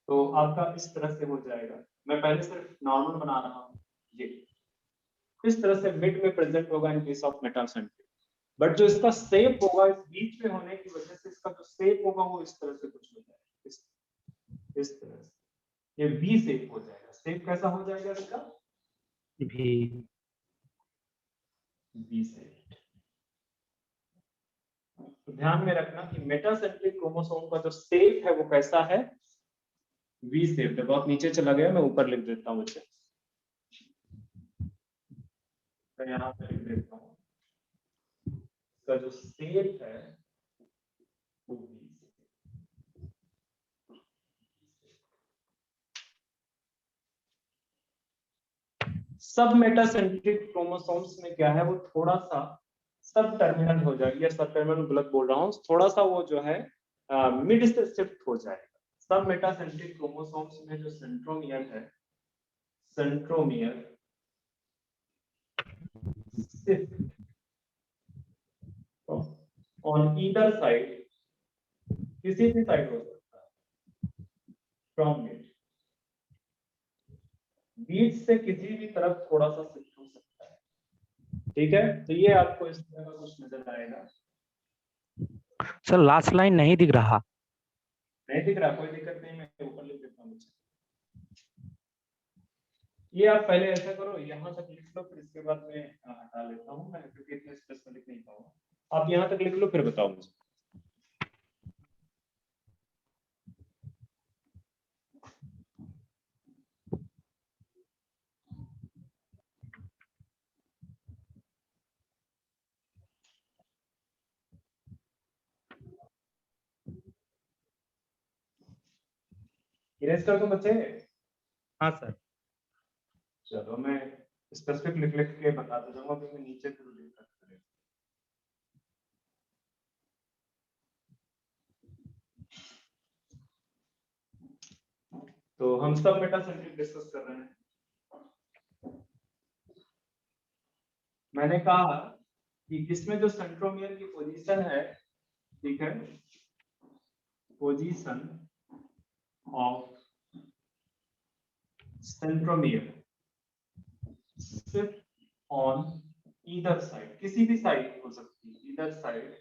तो आपका इस तरह से हो जाएगा। मैं पहले सिर्फ नॉर्मल बना रहा हूँ, ये इस तरह से मिड में प्रेजेंट होगा इन केस ऑफ मेटासेंट्रिक। बट जो इसका शेप होगा, इस बीच में होने की वजह से इसका जो शेप होगा वो इस तरह से कुछ हो जाएगा, इस तरह से ये वी शेप हो जाएगा। शेप कैसा हो जाएगा इसका? भी वी शेप। तो ध्यान में रखना कि मेटासेंट्रिक क्रोमोसोम का जो शेप है वो कैसा है? वी शेप है। बहुत नीचे चला गया, मैं ऊपर लिख देता हूँ इसे, तो यहाँ पे लिख देता हूँ इसका जो शेप है वो वी शेप। सब मेटासेंट्रिक क्रोमोसोम्स में क्या है, वो थोड़ा सा सब टर्मिनल हो जाएगी, या सब टर्मिनल गलत बोल रहा हूँ, थोड़ा सा वो जो है मिड से शिफ्ट हो जाएगा। सब मेटासेंट्रिक क्रोमोसोम्स में जो सेंट्रोमियर है, सेंट्रोमियर ऑन ईदर साइड, किसी भी साइड हो सकता है, फ्रॉम मिड, बीच से किसी भी तरफ थोड़ा सा शिफ्ट हो सकता है, ठीक है। तो ये आपको इस तरह का कुछ नजर आएगा। सर लास्ट लाइन नहीं दिख रहा। नहीं दिख रहा, कोई दिक्कत नहीं, मैं ऊपर लिख देता हूँ। ये आप पहले ऐसा करो, यहाँ तक लिख लो, फिर इसके बाद मैं हटा लेता हूँ मैं, क्योंकि इतने स्पेस में लिख नहीं पाऊंगा। आप यहाँ तक लिख लो, फिर बताओ मुझे। इरेज कर दो बच्चे? हाँ सर। चलो, मैं स्पेसिफिक लिख लिख के बताता जाऊंगा, क्योंकि नीचे फिर दिक्कत करेगा। तो हम सब मेटासेंट्रिक डिस्कस कर रहे हैं। मैंने कहा कि इसमें जो सेंट्रोमियर की पोजीशन है, ठीक है, पोजीशन ऑफ सेंट्रोमियर सिर्फ ऑन ईदर साइड, किसी भी साइड हो सकती है, either side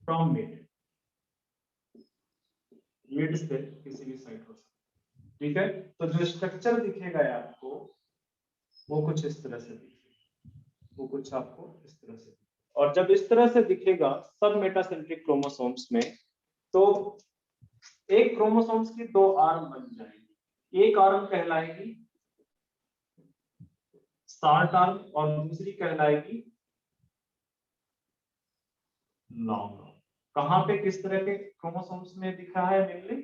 from mid, mid से किसी भी साइड हो सकती है, ठीक है। तो जो स्ट्रक्चर दिखेगा आपको वो कुछ इस तरह से दिखेगा, वो कुछ आपको इस तरह से, और जब इस तरह से दिखेगा सब मेटासेंट्रिक क्रोमोसोम्स में, तो एक क्रोमोसोम्स की 2 आर्म बन जाएगी। एक आर्म कहलाएगी शॉर्ट आर्म और दूसरी कहलाएगी लॉन्ग आर्म। कहाँ पे किस तरह के क्रोमोसोम्स में दिखा है मेनली?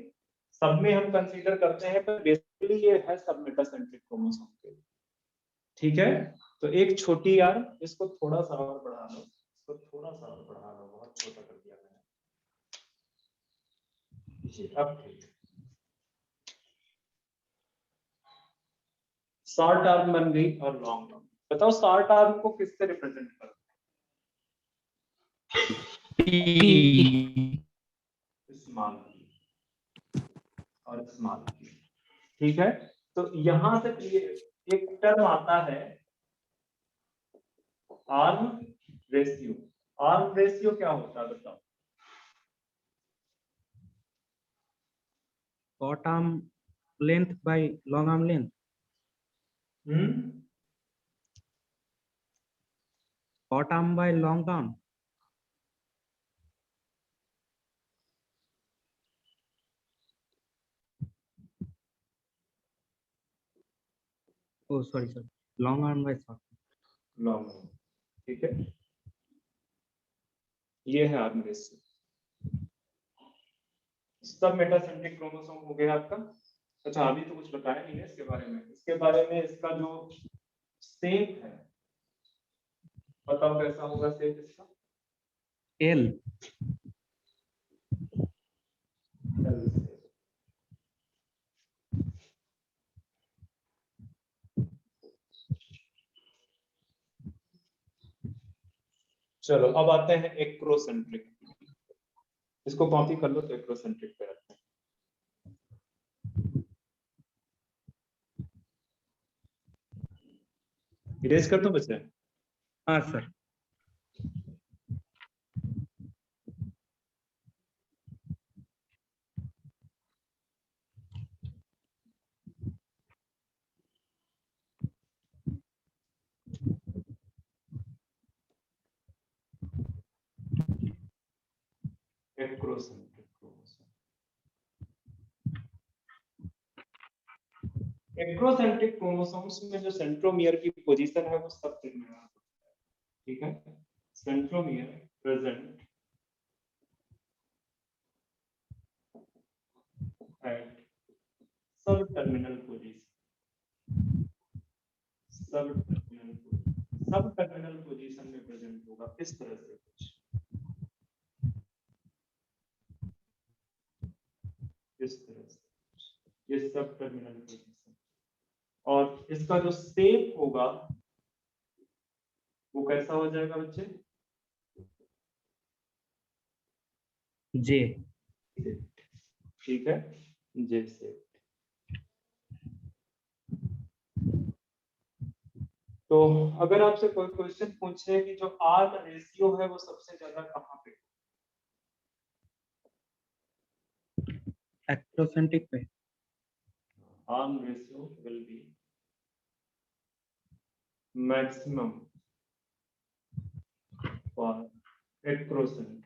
सब में हम कंसीडर करते हैं, पर बेसिकली ये है सब मेटासेंट्रिक क्रोमोसोम के लिए। ठीक है, तो एक छोटी आर्म, इसको थोड़ा सा और बढ़ा लो, इसको थोड़ा सा और बढ़ा लो, बहुत छोटा कर दिया मैंने। जी, अब ठीक है। शॉर्ट आर्म बन गई और लॉन्ग आर्म। बताओ शॉर्ट आर्म को किससे रिप्रेजेंट करते P. हैं? स्मॉल और स्मॉल। ठीक है, तो यहां से ये एक टर्म आता है आर्म रेशियो। आर्म रेशियो क्या होता है बताओ? Short arm length by long arm length. Short arm by long arm. Oh sorry sir, long arm by short. Long arm. ठीक है, ये है आर्म रेशियो। सब मेटासेंट्रिक क्रोमोसोम हो गया आपका। अच्छा, अभी तो कुछ बताया नहीं है इसके बारे में। इसके बारे में इसका जो शेप है, बताओ कैसा होगा शेप इसका? एल। चलो अब आते हैं एक्रोसेंट्रिक। इसको कॉपी कर लो तो एक्रोसेंट्रिक पे रखते हैं। इरेज कर दो बच्चे। हाँ sir. Acrocentric chromosome. Acrocentric chromosomes में जो सेंट्रोमियर की पोजीशन है वो सब टर्मिनल होता है। ठीक है, सेंट्रोमियर प्रेजेंट एट सब टर्मिनल पोजीशन। सब टर्मिनल पोजीशन में प्रेजेंट होगा इस तरह से कुछ, इस तरह से। ये सब टर्मिनल पोजीशन, और इसका जो शेप होगा वो कैसा हो जाएगा बच्चे? जे। ठीक है, जे शेप। तो अगर आपसे कोई क्वेश्चन पूछे कि जो आर्म रेशियो है वो सबसे ज्यादा कहाँ पे? एक्रोसेंट्रिक पे। Arm ratio will be maximum for acrocentric.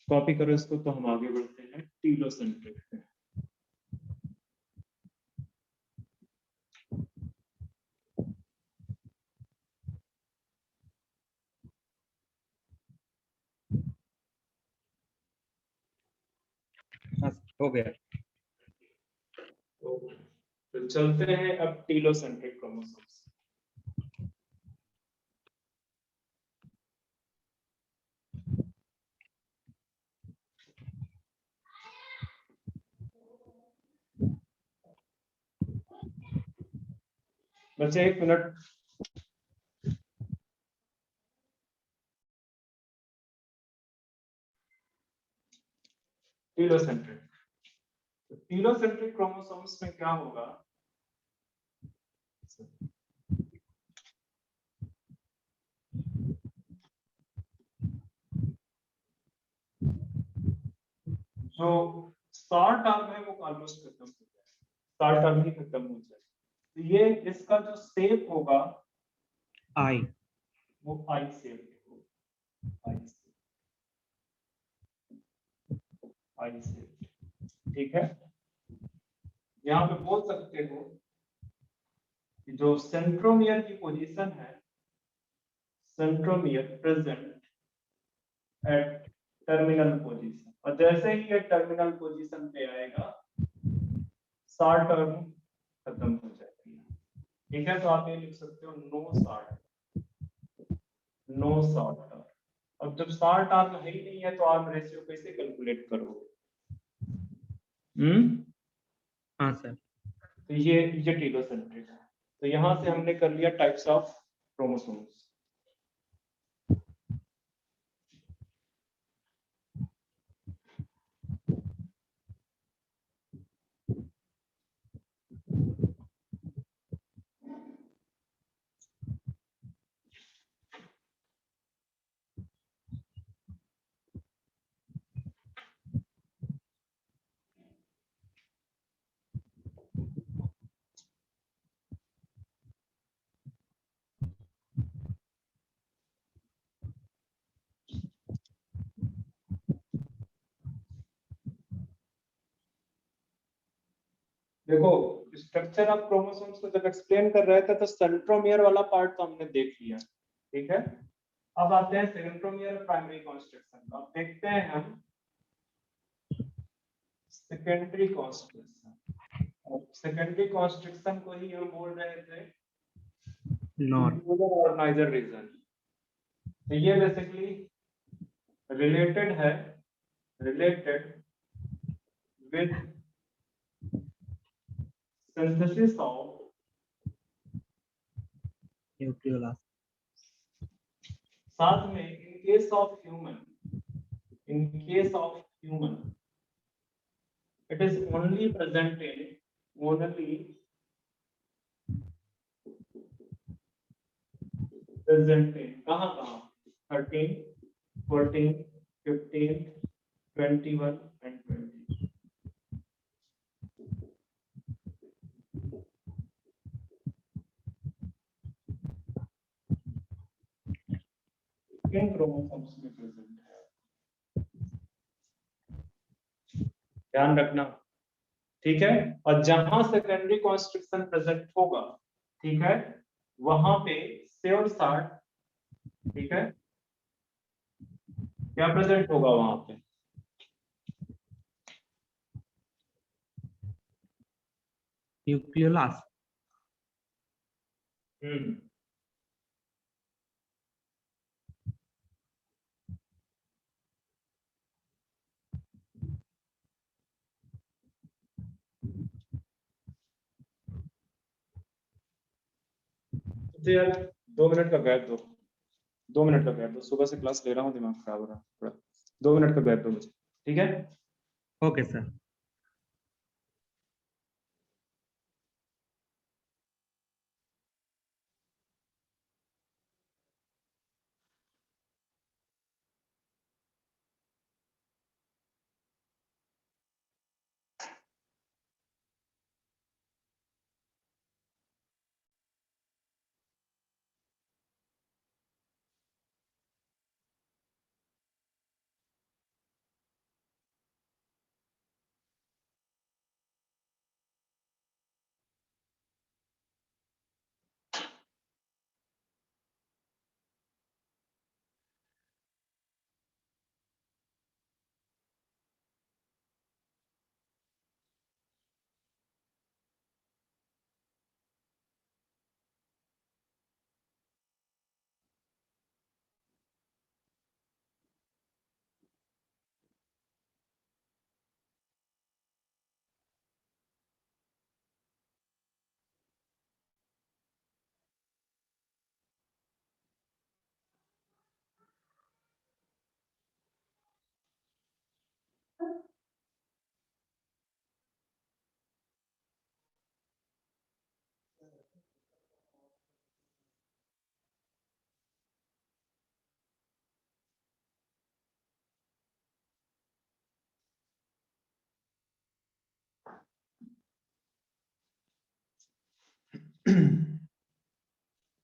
Copy करो इसको, तो हम आगे बढ़ते हैं टीलोसेंट्रिक पे। हाँ हो गया। तो चलते हैं अब टीलोसेंट्रिक क्रोमोसोम्स। बच्चे एक मिनट। टीलोसेंट्रिक क्रोमोसोम्स में क्या होगा? जो शॉर्ट आर्म है वो ऑलमोस्ट खत्म हो जाए, शॉर्ट आर्म ही खत्म हो जाए। तो ये इसका जो शेप होगा आई। वो आई शेप होगा, आई शेप। ठीक है, यहाँ पे बोल सकते हो कि जो सेंट्रोमियर की पोजीशन है, centromere present at terminal position, और जैसे ही ये टर्मिनल पोजीशन पे आएगा शॉर्ट टर्म खत्म हो जाती है। ठीक है, तो आप ये लिख सकते हो नो शॉर्ट टर्म। अब जब शॉर्ट टर्म है ही नहीं है तो आप रेशियो कैसे कैलकुलेट करोगे? हाँ सर। तो ये टीलोसेंट्रिक है। तो यहां से हमने कर लिया टाइप्स ऑफ क्रोमोसोम्स। देखो, स्ट्रक्चर ऑफ क्रोमोसोम्स को जब एक्सप्लेन कर रहे थे तो सेंट्रोमियर वाला पार्ट तो हमने देख लिया, ठीक है। अब आते हैं सेंट्रोमियर प्राइमरी कंस्ट्रक्शन। अब देखते हैं हम सेकेंडरी कंस्ट्रक्शन। और सेकेंडरी कंस्ट्रक्शन को ही हम बोल रहे थे नॉट ऑर्गेनाइजर रीजन। तो ये बेसिकली रिलेटेड है with synthesis of न्यूक्लियोलस। साथ में in case of human it is only present in कहाँ 13, 14, 15, 21 and 20। इन क्रोमोसोम्स में प्रेजेंट है, ध्यान रखना, ठीक है। और जहां सेकेंडरी कॉन्स्ट्रक्शन प्रेजेंट होगा, ठीक है, वहां पे श्योर शॉर्ट, ठीक है, क्या प्रेजेंट होगा वहां पे? न्यूक्लियोलस। तो यार 2 मिनट का गैप दो, 2 मिनट का गैप दो, सुबह से क्लास ले रहा हूँ, दिमाग खराब हो रहा है थोड़ा। 2 मिनट का गैप दो मुझे, ठीक है। Okay sir.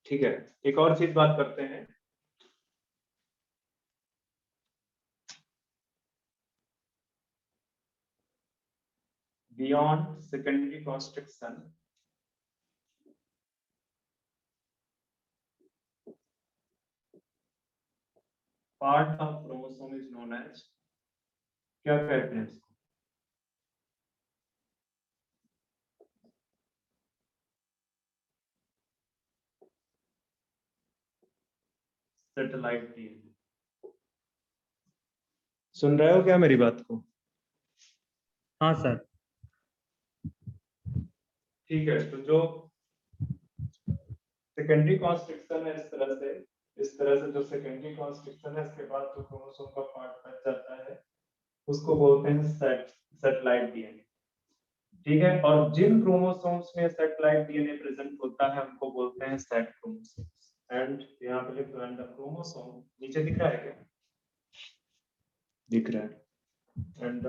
ठीक है, एक और चीज बात करते हैं। beyond secondary construction part of chromosome is known as, क्या कहते हैं इसको? Satellite DNA. सुन रहे हो क्या मेरी बात को? हाँ सर। ठीक है, तो जो सेकेंडरी कॉन्स्ट्रक्शन है इस तरह से जो सेकेंडरी कॉन्स्ट्रक्शन है इसके बाद जो क्रोमोसोम का पार्ट बच जाता है उसको बोलते हैं सैटेलाइट डीएनए। ठीक है, और जिन क्रोमोसोम्स में सैटेलाइट डीएनए प्रेजेंट होता है उनको बोलते हैं सेट क्रोमोसोम्स। एंड यहाँ पे लिख दो एंड द क्रोमोसोम, नीचे दिख रहा है क्या? दिख रहा है। And the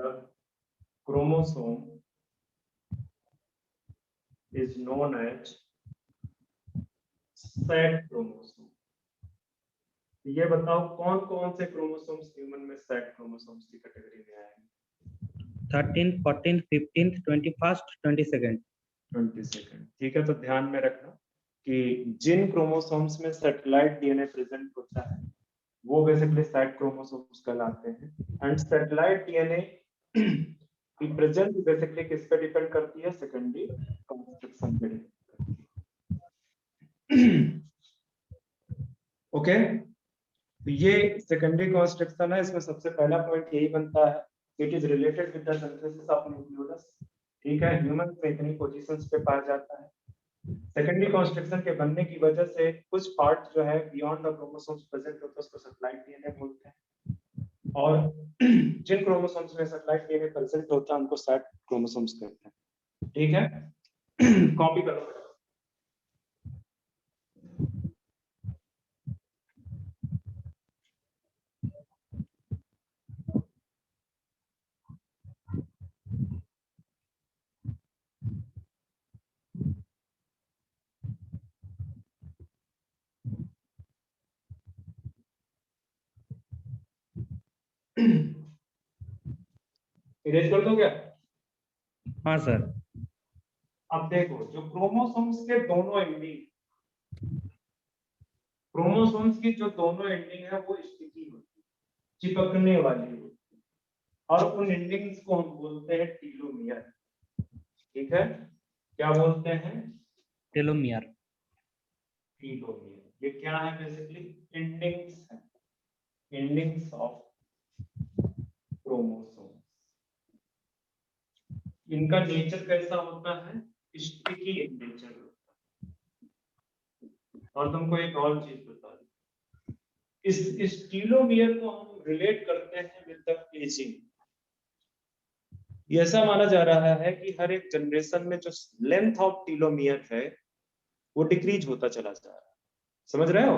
chromosome is known as set chromosome. ये बताओ कौन कौन से क्रोमोसोम्स ह्यूमन में सेट क्रोमोसोम्स की कैटेगरी में आएंगे? 13, 14, 15, 21, 22। 22। ठीक है, तो ध्यान में रखना कि जिन क्रोमोसोम्स में सैटेलाइट डीएनए प्रेजेंट होता है वो बेसिकली सेट क्रोमोसोम्स कहलाते हैं। एंड सैटेलाइट डीएनए की प्रेजेंस बेसिकली किस पे डिपेंड करती है? सेकेंडरी कॉन्स्ट्रक्शन पे डिपेंड करती है। ओके, तो ये सेकेंडरी कॉन्स्ट्रक्शन है, इसमें सबसे पहला पॉइंट यही बनता है, it is related with the synthesis of nucleolus. ठीक है, ह्यूमन में इतनी पोजीशंस पे पाया जाता है। सेकेंडरी कॉन्स्ट्रक्शन के बनने की वजह से कुछ पार्ट जो है बियॉन्ड द क्रोमोसोम्स प्रेजेंट होता है उसको सैटेलाइट डीएनए बोलते हैं, और जिन क्रोमोसोम्स में सैटेलाइट डीएनए प्रेजेंट होता है उनको सेट क्रोमोसोम्स कहते हैं। ठीक है, कॉपी करो। इरेज कर दो क्या? हाँ सर। अब देखो, जो क्रोमोसोम्स के दोनों एंडिंग, क्रोमोसोम्स की जो दोनों एंडिंग है वो स्टिकी होती है, चिपकने वाली होती है, और उन एंडिंग्स को हम बोलते हैं टीलोमियर। ठीक है, क्या बोलते हैं? टेलोमियर। टीलोमियर। ये क्या है? बेसिकली एंडिंग्स है, एंडिंग्स ऑफ क्रोमोसोम। इनका नेचर कैसा होता है? स्टिकी नेचर होता है। और तुमको एक और चीज बता दूं, इस टीलोमियर को हम रिलेट करते हैं विद द एजिंग। ये ऐसा माना जा रहा है कि हर एक जनरेशन में जो लेंथ ऑफ टीलोमियर है वो डिक्रीज होता चला जा रहा है। समझ रहे हो?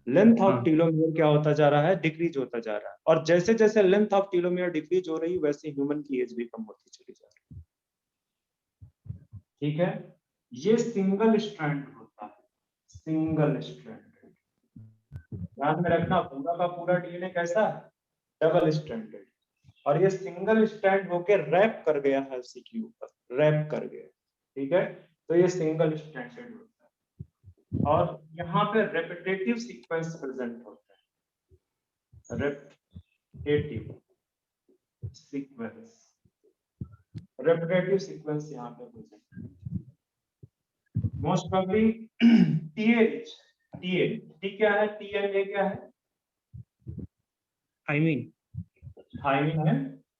लेंथ ऑफ हाँ। टीलोमियर क्या होता जा रहा है? डिक्रीज होता जा रहा है। और जैसे जैसे लेंथ ऑफ टीलोमियर डिक्रीज हो रही है वैसे ह्यूमन की एज भी कम होती चली जा रही है। ठीक है, ये सिंगल स्ट्रैंड होता है, सिंगल स्ट्रैंड। ध्यान में रखना, पूरा का पूरा डीएनए कैसा है? डबल स्ट्रैंडेड, और ये सिंगल स्ट्रैंड होके रैप कर गया है उसी के ऊपर, रैप कर गया। ठीक है, तो ये सिंगल स्ट्रैंडेड होता है, और यहाँ पे रेपिटेटिव सीक्वेंस प्रेजेंट होता है, रेपिटेटिव सीक्वेंस, रेपिटेटिव सीक्वेंस यहाँ पे प्रेजेंट है। Most probably T H, T A, T क्या है? टीएनए क्या है? थाइमिन। थाइमिन है,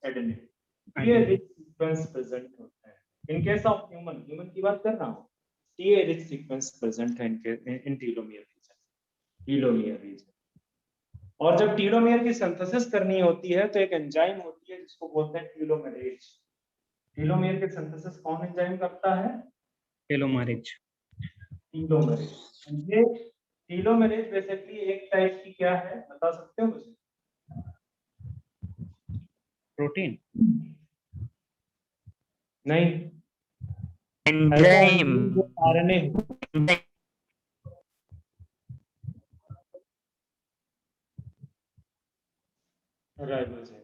एडेनिन। ये रिच सीक्वेंस प्रेजेंट होता है in case of human, human की बात कर रहा हूँ। टीए रिच सीक्वेंस प्रेजेंट है इनके इन टीलोमियर रीजन, टीलोमियर रीजन। और जब टीलोमियर की सिंथेसिस करनी होती है तो एक एंजाइम होती है जिसको बोलते हैं टीलोमेरेज। टीलोमियर की सिंथेसिस कौन एंजाइम करता है? टेलोमेरेज। टीलोमेरेज। ये टीलोमेरेज बेसिकली एक टाइप की क्या है, बता सकते हो मुझे? प्रोटीन। नहीं, एंजाइम। आरएनए। राइबोसोम।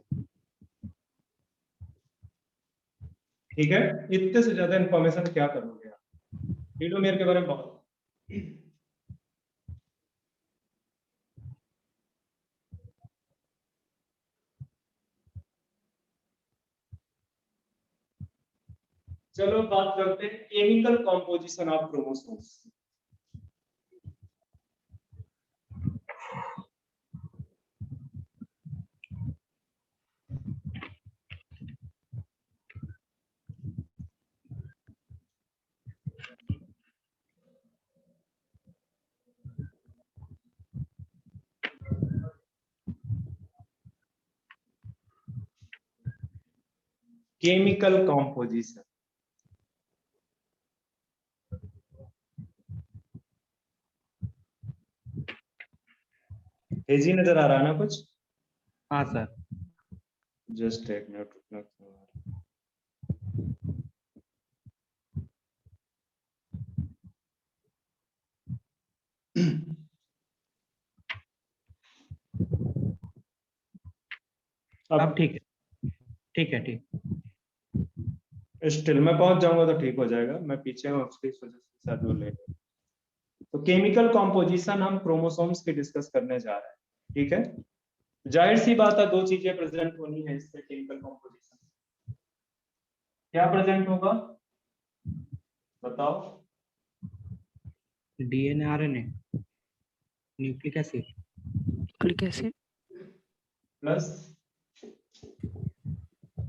ठीक है, इतने से ज्यादा इंफॉर्मेशन क्या करोगे आप, टेलोमेयर के बारे में बहुत। चलो बात करते हैं chemical composition of chromosomes. Chemical composition, hazy नजर आ रहा है ना कुछ? हाँ सर। जस्ट एक मिनट रुकना। अब ठीक है, ठीक है, ठीक। स्टिल मैं पहुंच जाऊंगा तो ठीक हो जाएगा, मैं पीछे हूँ उसकी इस वजह से शायद वो लेट। तो केमिकल कॉम्पोजिशन हम क्रोमोसोम्स की डिस्कस करने जा रहे हैं, ठीक है। जाहिर सी बात है, दो चीजें प्रेजेंट होनी है इससे केमिकल कॉम्पोजिशन। क्या प्रेजेंट होगा बताओ? DNA, RNA, nucleic acid, Nucleic acid, plus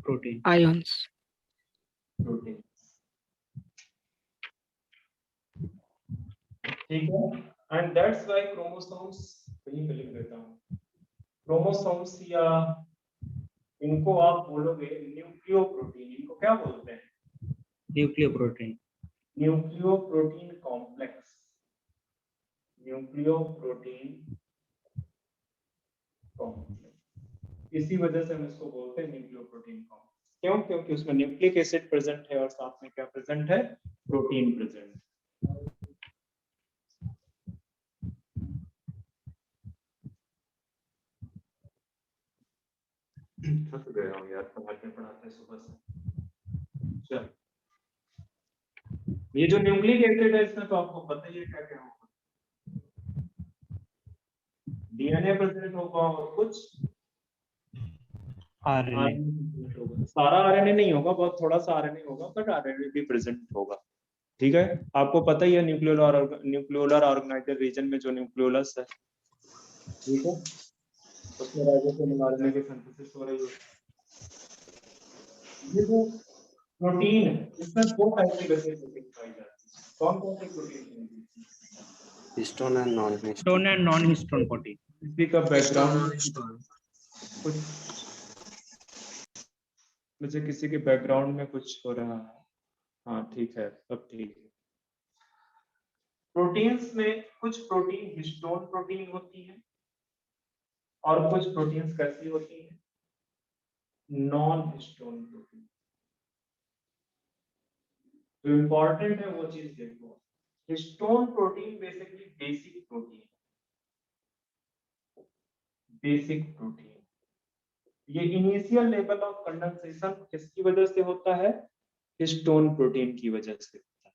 protein. ions, protein, ठीक है। एंड दैट्स व्हाई क्रोमोसोम्स, कहीं पे लिख देता हूँ, क्रोमोसोम्स या इनको आप बोलोगे न्यूक्लियो प्रोटीन, इनको क्या बोलते हैं? Nucleo protein. Nucleo protein complex, nucleo protein complex, इसी वजह से हम इसको बोलते हैं न्यूक्लियो प्रोटीन कॉम्प्लेक्स। क्यों? क्योंकि उसमें न्यूक्लिक एसिड प्रेजेंट है और साथ में क्या प्रेजेंट है? Protein present. थक गया हूँ यार, पढ़ाते पढ़ाते सुबह से। चल, ये जो न्यूक्लिक एसिड है इसमें तो आपको पता ही है क्या क्या होगा, डीएनए प्रेजेंट होगा और कुछ आरएनए। आरएनए होगा। सारा आरएनए नहीं होगा, बहुत थोड़ा सा आरएनए होगा, बट आरएनए भी प्रेजेंट होगा, ठीक है। आपको पता ही है न्यूक्लियोलर ऑर्गेनाइजर रीजन में जो न्यूक्लियोलस है, ठीक है, उसमें राइबोसोम आरएनए की सिंथेसिस हो रही है। ये जो प्रोटीन है इसमें दो टाइप की बेसिक प्रोटीन पाई जाती है। कौन कौन सी protein? Histone and non histone. Histone and non histone protein. किसी का बैकग्राउंड कुछ, मुझे किसी के बैकग्राउंड में कुछ हो रहा है। हाँ ठीक है, सब ठीक है। प्रोटीन्स में कुछ प्रोटीन हिस्टोन प्रोटीन होती है और कुछ प्रोटीन्स कैसी होती है? Non histone protein. जो इंपॉर्टेंट है वो चीज देखो, histone protein basically basic protein, basic protein. ये इनिशियल लेवल ऑफ कंडेंसेशन किसकी वजह से होता है? हिस्टोन प्रोटीन की वजह से होता है,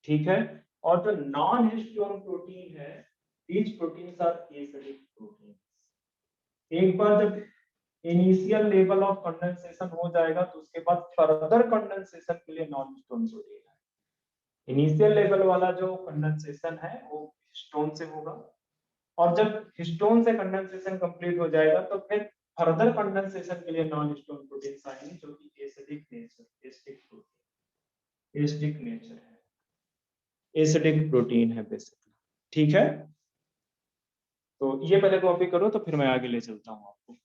ठीक है। और जो नॉन हिस्टोन प्रोटीन है, these proteins are acidic proteins। एक बार जब इनिशियल लेवल ऑफ कंडेंसेशन हो जाएगा तो उसके बाद फर्दर कंडेंसेशन के लिए नॉन हिस्टोन प्रोटीन है। इनिशियल लेवल वाला जो कंडेंसेशन है वो हिस्टोन से होगा, और जब हिस्टोन से कंडेंसेशन कंप्लीट हो जाएगा तो फिर फर्दर कंडेंसेशन के लिए नॉन हिस्टोन प्रोटीन्स आएंगे जो कि acidic nature, acidic protein, acidic nature है, एसिडिक प्रोटीन है बेसिकली, ठीक है। तो ये पहले कॉपी करो तो फिर मैं आगे ले चलता हूँ आपको।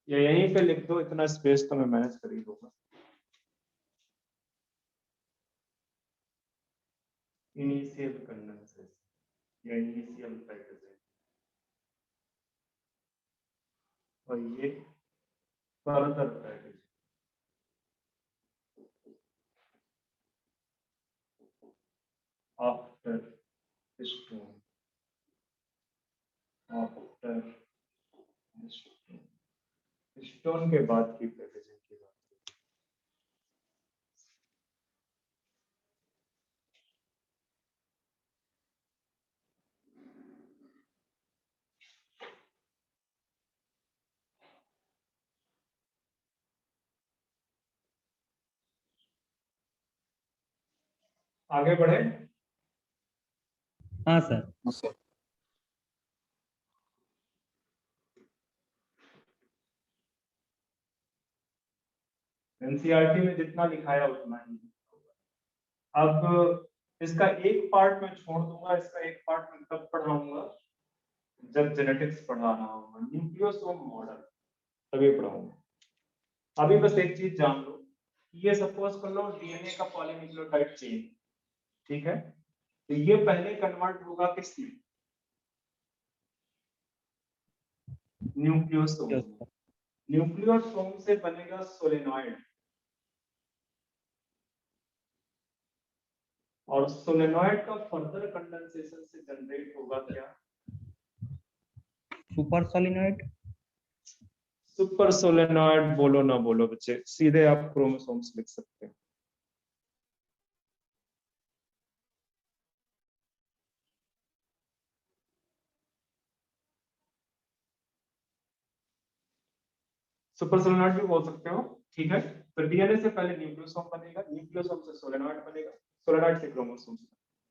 या यहीं पे लिख दो, इतना स्पेस तो मैं मैनेज कर ही लूंगा। इनिशियल कंडेंसेशन या इनिशियल पैकेजिंग, और ये further packaging. After histone, after histone के बाद की पैकेजिंग की बात। आगे बढ़े। हाँ सर। सर एनसीईआरटी में जितना लिखाया उतना ही। अब इसका एक पार्ट मैं छोड़ दूंगा, इसका एक पार्ट मैं कब पढ़ाऊंगा, जब जेनेटिक्स पढ़ा रहा हूँ, न्यूक्लियोसोम मॉडल तभी पढ़ाऊंगा। अभी बस एक चीज जान लो, ये सपोज कर लो डीएनए का पॉलीन्यूक्लियोटाइड चेन, ठीक है, तो ये पहले कन्वर्ट होगा किसमें, न्यूक्लियोसोम। न्यूक्लियोसोम से बनेगा सोलेनॉइड, और सोलेनॉइड का फर्दर कंडेंसेशन से जनरेट होगा क्या, सुपर सोलिनॉइड। Super solenoid. बोलो ना बोलो बच्चे, सीधे आप क्रोमोसोम्स लिख सकते हैं। सुपर सोलेनॉइड भी बोल सकते हो, ठीक है। तो डीएनए से पहले न्यूक्लियोसोम बनेगा, न्यूक्लियोसोम से सोलेनॉइड बनेगा, सोलेनॉइड से क्रोमोसोम।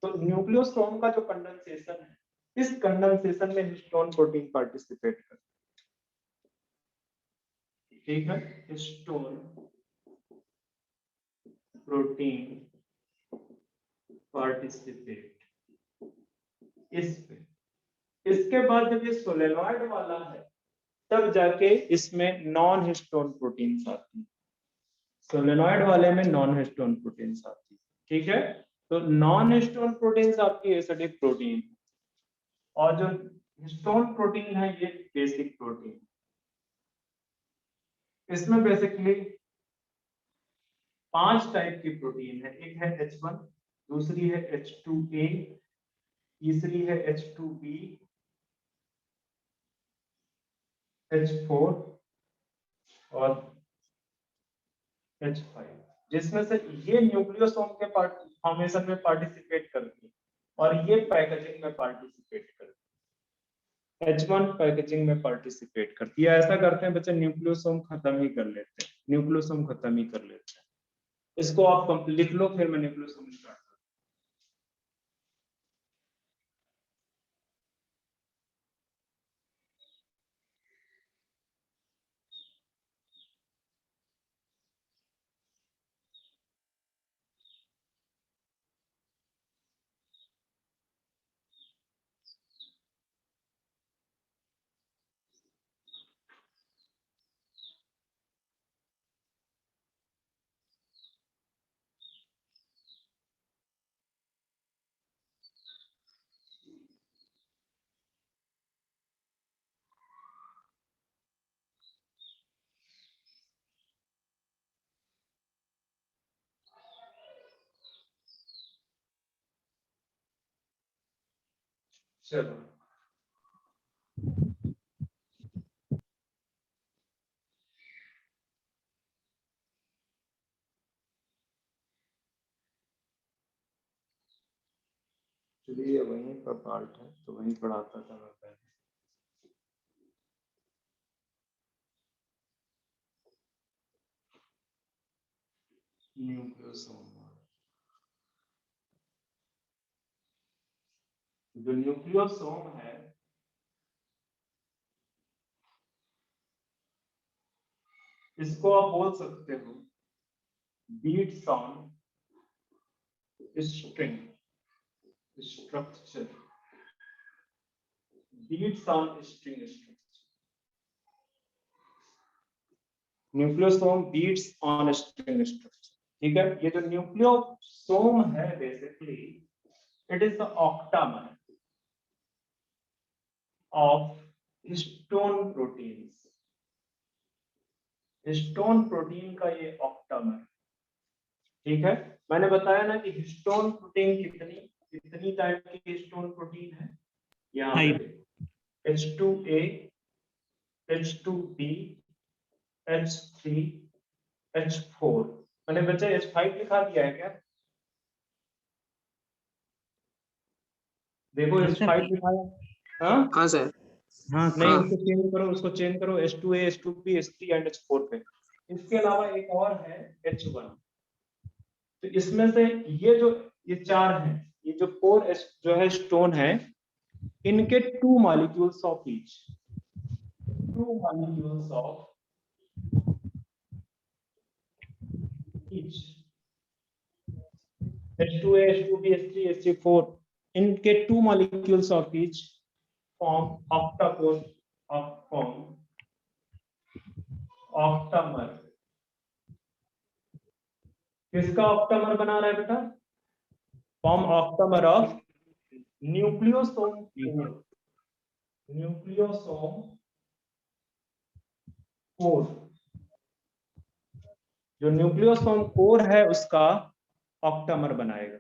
तो न्यूक्लियोसोम का जो कंडेंसेशन है, इस कंडेंसेशन में हिस्टोन प्रोटीन पार्टिसिपेट करता है, ठीक है। हिस्टोन प्रोटीन पार्टिसिपेट इस पे। इसके बाद जब ये सोलेनॉइड वाला है, तब जाके इसमें नॉन हिस्टोन प्रोटीन्स आती है। सोलेनॉइड वाले में नॉन हिस्टोन प्रोटीन्स आती है, ठीक है। तो नॉन हिस्टोन प्रोटीन्स आपकी एसिडिक प्रोटीन, और जो हिस्टोन प्रोटीन है ये बेसिक प्रोटीन। इसमें बेसिकली 5 टाइप की प्रोटीन है। एक है H1, दूसरी है H2A, तीसरी है H2B, H4 और H5, जिसमें से ये न्यूक्लियोसोम के फॉर्मेशन में पार्टिसिपेट करती है और ये पैकेजिंग में पार्टिसिपेट करती है। H1 पैकेजिंग में पार्टिसिपेट करती है। ऐसा करते हैं बच्चे, न्यूक्लियोसोम खत्म ही कर लेते हैं, न्यूक्लियोसोम खत्म ही कर लेते हैं। इसको आप लिख लो, फिर मैं न्यूक्लियोसोम स्टार्ट। चलो चलिए, वहीं का पार्ट है तो वहीं पढ़ाता था मैं पहले। न्यूक्लियोसोम, जो न्यूक्लियोसोम है इसको आप बोल सकते हो beads on string structure, beads on string structure. Nucleosome beads on string structure, ठीक है। ये जो न्यूक्लियोसोम है basically it is the octamer of histone proteins. Histone protein का ये ऑक्टामर, ठीक है। मैंने बताया ना कि हिस्टोन प्रोटीन कितनी टाइप की हिस्टोन प्रोटीन है, यहाँ पे H2A, H2B, H3, H4। मैंने बच्चा H5 लिखा दिया है क्या? देखो हाँ, H5 सर। लिखाया। हाँ हाँ सर। हाँ नहीं, सर। उसको चेंज करो H2A, H2B, H3 and H4 पे। इसके अलावा एक और है H1। तो इसमें से ये चार हैं, ये जो 4 जो है स्टोन है, इनके 2 molecules of each, 2 molecules of each, H2A, H2B, H3, H4, इनके 2 molecules of each form octamer. किसका ऑक्टामर बना रहा है बेटा? Form octamer of nucleosome core. जो न्यूक्लियोसोम कोर है उसका ऑक्टामर बनाएगा,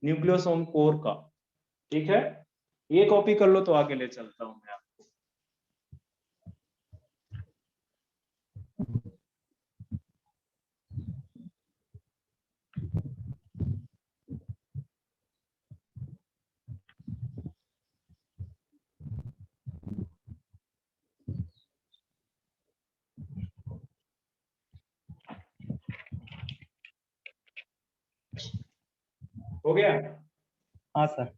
न्यूक्लियोसोम कोर का। ठीक है, ये कॉपी कर लो तो आगे ले चलता हूं मैं आपको। हो गया? हाँ सर।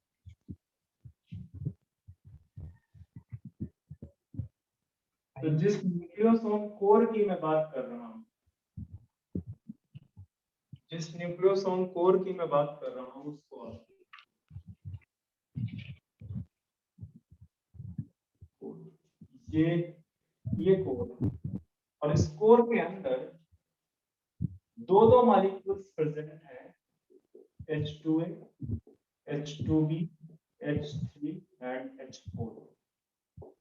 तो जिस न्यूक्लियोसोम कोर की मैं बात कर रहा हूं, उसको आप ये कोर, और इस कोर के अंदर दो मॉलिक्यूल्स प्रेजेंट है, H2A, H2B, H3 and H4,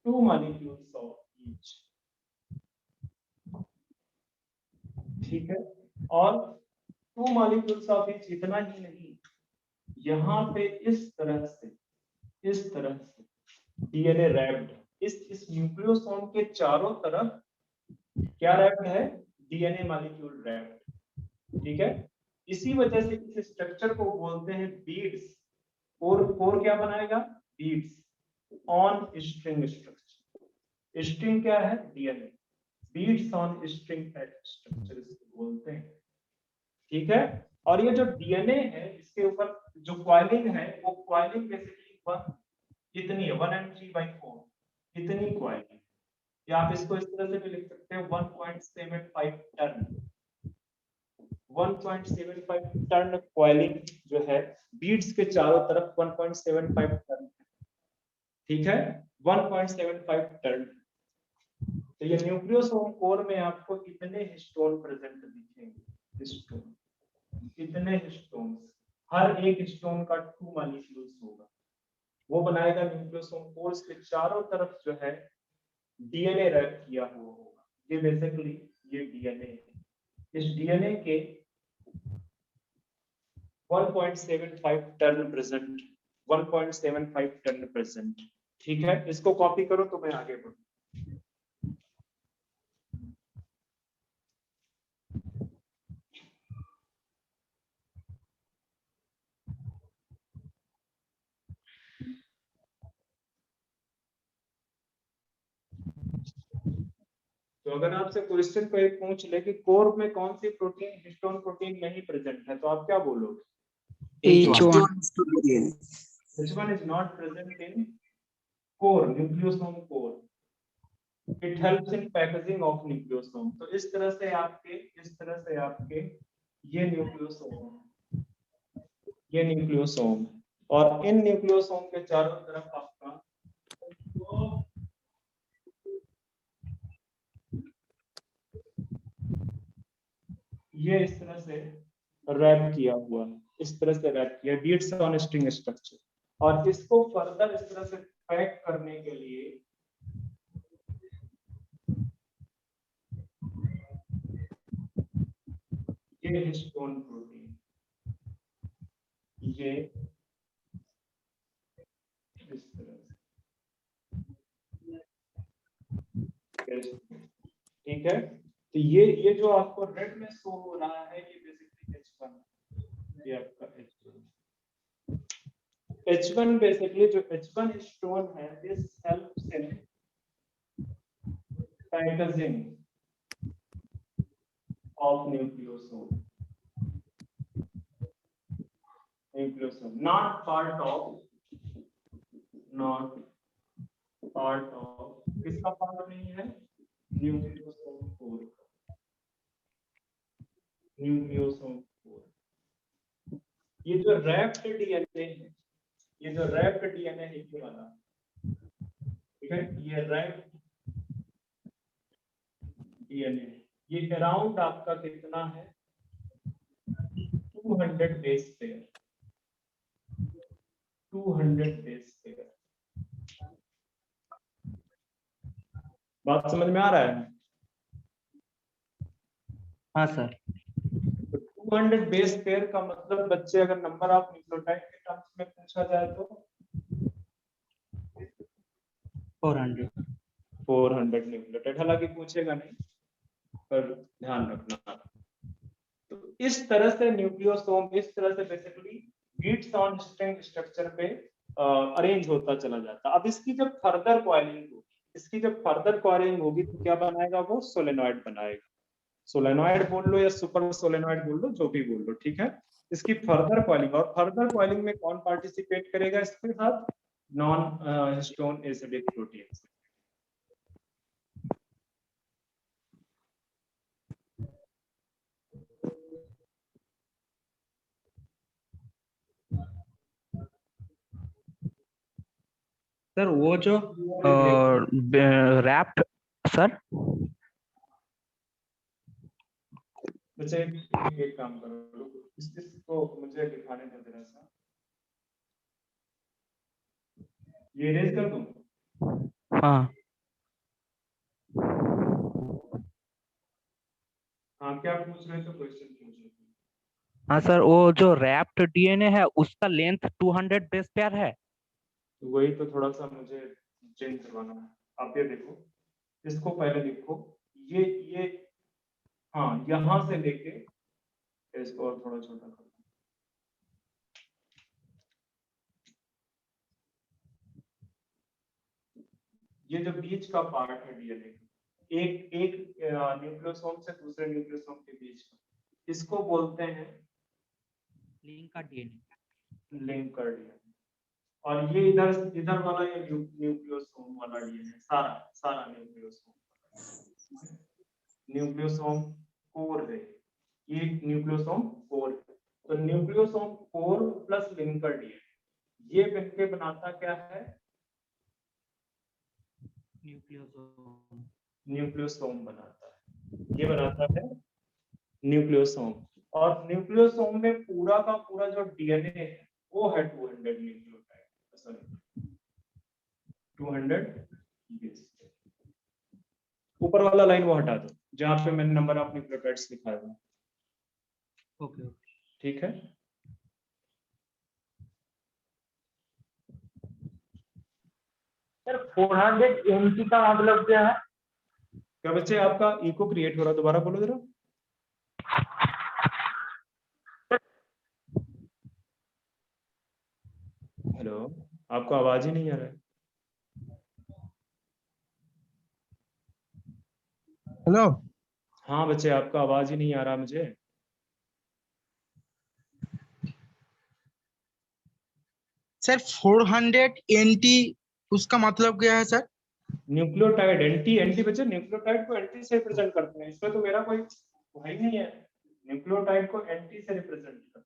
2 molecules of each। ठीक है, और 2 molecules of each इतना ही नहीं, यहाँ पे इस तरह से डीएनए रैप्ड, इस न्यूक्लियोसोम के चारों तरफ क्या रैप्ड है? DNA molecule wrapped. ठीक है, इसी वजह से इस स्ट्रक्चर को बोलते हैं बीड्स। कोर क्या बनाएगा? Beads on string structure. String क्या है? DNA. Beads on string structure इसको बोलते हैं। ठीक है, और ये जो डीएनए है इसके ऊपर जो कॉइलिंग है, वो कॉइलिंग बेसिकली इतनी है 1 and 3/4, इतनी कॉइलिंग। या आप इसको इस तरह से भी लिख सकते हैं 1.75 टन, 1.75 टन कॉइलिंग जो है बीड्स के चारों तरफ 1.75 टन। ठीक है, 1.75 टन। तो ये न्यूक्लियोसोम कोर में आपको इतने हिस्टोन प्रेजेंट दिखेंगे, हिस्टोन, इतने हिस्टोन, हर एक हिस्टोन का 2 मॉलिक्यूल्स होगा, वो बनाएगा न्यूक्लियोसोम कोर के चारों तरफ जो है डीएनए रैप किया हुआ होगा। ये बेसिकली ये डीएनए है। इस डीएनए के 1.75 टन प्रेजेंट, 1.75 टन प्रेजेंट। ठीक है, इसको कॉपी करो तो मैं आगे बढ़ूं। तो अगर आपसे क्वेश्चन को एक पूछ ले कि कोर में कौन सी प्रोटीन हिस्टोन प्रोटीन नहीं प्रेजेंट है, तो आप क्या बोलोगे? H1। Which one is not present in core, nucleosome core? It helps in packaging of nucleosome। तो इस तरह से आपके ये न्यूक्लियोसोम, और इन न्यूक्लियोसोम के चारों तरफ आपका ये इस तरह से रैप किया हुआ है, इस तरह से रैप किया, बीट्स ऑन स्ट्रिंग स्ट्रक्चर। और इसको फर्दर इस तरह से पैक करने के लिए ये हिस्टोन प्रोटीन, ये इस तरह से, ठीक है। तो ये जो आपको रेड में शो हो रहा है ये बेसिकली H1, ये आपका H1 बेसिकली जो H1 स्टोन है this helps in packaging of nucleosome not part of किसका पार्ट नहीं है, न्यूक्लियोसोम 4 न्यूक्लियोसोम 4। ये जो रैप्ड डीएनए है, ये जो रैप्ड डीएनए है ये वाला, ठीक है, ये रैप्ड डीएनए ये अराउंड आपका कितना है 200 बेस पेयर, 200 बेस पेयर। बात समझ में आ रहा है? हाँ सर। 200 बेस पेयर का मतलब बच्चे अगर नंबर ऑफ न्यूक्लियोटाइड के टर्म्स में पूछा जाए तो 400 न्यूक्लियोटाइड, हालांकि पूछेगा नहीं पर ध्यान रखना। तो इस तरह से न्यूक्लियोसोम इस तरह से basically beads on string structure पे अरेंज होता चला जाता। अब इसकी जब फर्दर कॉइलिंग होगी तो क्या बनाएगा वो, सोलेनॉइड बनाएगा। सोलेनॉइड बोल लो या सुपर सोलेनॉइड बोल लो, जो भी बोल लो, ठीक है। इसकी फर्दर कॉइलिंग, और फर्दर कॉइलिंग में कौन पार्टिसिपेट करेगा इसके साथ, non histone acidic proteins. Sir वो जो रैप्ड सर, बच्चे एक काम करो, इसको मुझे दिखाने दो जरा सा, ये इरेज कर दूं? हाँ हाँ क्या पूछ रहे थे, क्वेश्चन पूछ रहे थे? हाँ सर, वो जो रैप्ड डीएनए है उसका लेंथ 200 बेस पेयर है। तो वही तो थोड़ा सा मुझे चेंज करवाना है। आप ये देखो, इसको पहले देखो, ये हाँ यहाँ से लेके इसको और थोड़ा छोटा कर दो। ये जो बीच का पार्ट है डीएनए, एक न्यूक्लियोसोम से दूसरे न्यूक्लियोसोम के बीच का, इसको बोलते हैं लिंकर डीएनए। Linker DNA. और ये इधर वाला ये न्यूक्लियोसोम वाला डीएनए, सारा न्यूक्लियोसोम कोर है, ये न्यूक्लियोसोम कोर है। तो nucleosome core plus linker DNA ये मिलके बनाता क्या है, न्यूक्लियोसोम बनाता है, ये बनाता है न्यूक्लियोसोम। और न्यूक्लियोसोम में पूरा का पूरा जो डीएनए है वो है 200 न्यूक्लियोटाइड, सॉरी 200 बेस। ऊपर वाला लाइन वो हटा दो जहां पे मैंने नंबर ऑफ न्यूक्लियोटाइड्स लिखा है। ओके, ठीक है। सर 400 MT का मतलब क्या है? क्या बच्चे आपका इको क्रिएट हो रहा है, दोबारा बोलो जरा। हेलो, आपको आवाज ही नहीं आ रहा है। हेलो हाँ बच्चे, आपका आवाज ही नहीं आ रहा मुझे। सर 400 NT उसका मतलब क्या है सर? न्यूक्लियोटाइड एंटी बच्चे न्यूक्लियोटाइड को एंटी से रिप्रेजेंट करते हैं, इसमें तो मेरा कोई भाई नहीं है। न्यूक्लियोटाइड को एंटी से रिप्रेजेंट करते हैं,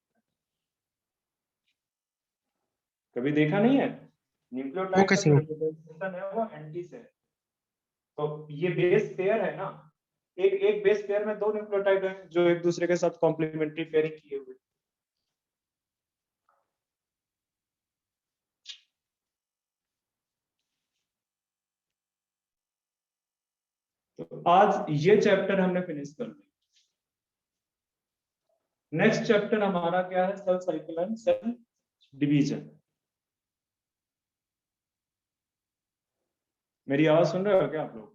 कभी देखा नहीं है? न्यूक्लियोटाइड का जो रिप्रेजेंटेशन है वो एंटी से। तो ये बेस पेयर है ना, एक बेस पेयर में दो न्यूक्लियोटाइड हैं जो एक दूसरे के साथ कॉम्प्लीमेंट्री पेयरिंग किए हुए। तो आज ये चैप्टर हमने फिनिश कर लिया। नेक्स्ट चैप्टर हमारा क्या है, cell cycle and cell division. मेरी आवाज सुन रहे हो क्या आप लोग?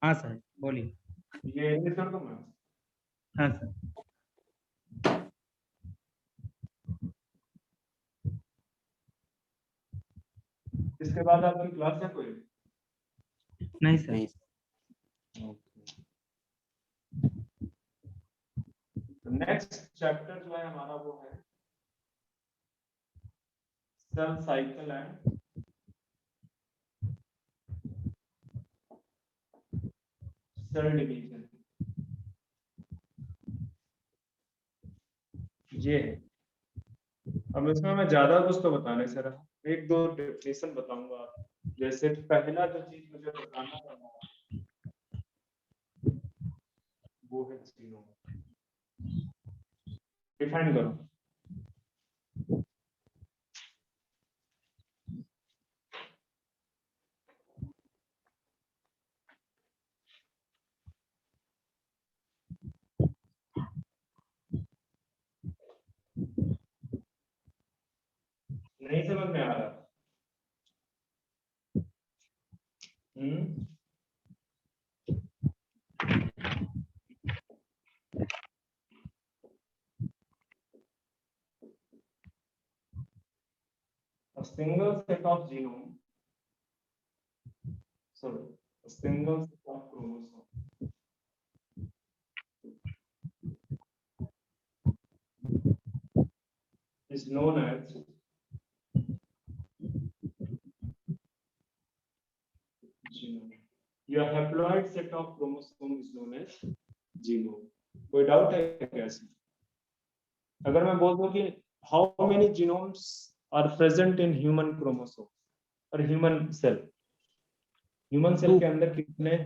हाँ सर बोलिए। ये इंग्लिश कर दूं मैं? हाँ सर। इसके बाद आपकी क्लास है कोई? नहीं सर। नहीं नेक्स्ट चैप्टर जो है हमारा वो है cell cycle and cell division. ये है। अब इसमें मैं ज्यादा कुछ तो बताने से रहा, एक दो डेफिनेशन बताऊंगा। जैसे पहला जो चीज मुझे बताना था वो है जीनोम। डिफाइन करो। नहीं समझ में आ रहा? A single set of genome, sorry, a single set of chromosome is known as genome. Your haploid set of chromosome is known as genome. कोई डाउट है क्या इसमें? अगर मैं बोल दूं कि how many genomes are present in human chromosome और human cell? Human cell के अंदर कितने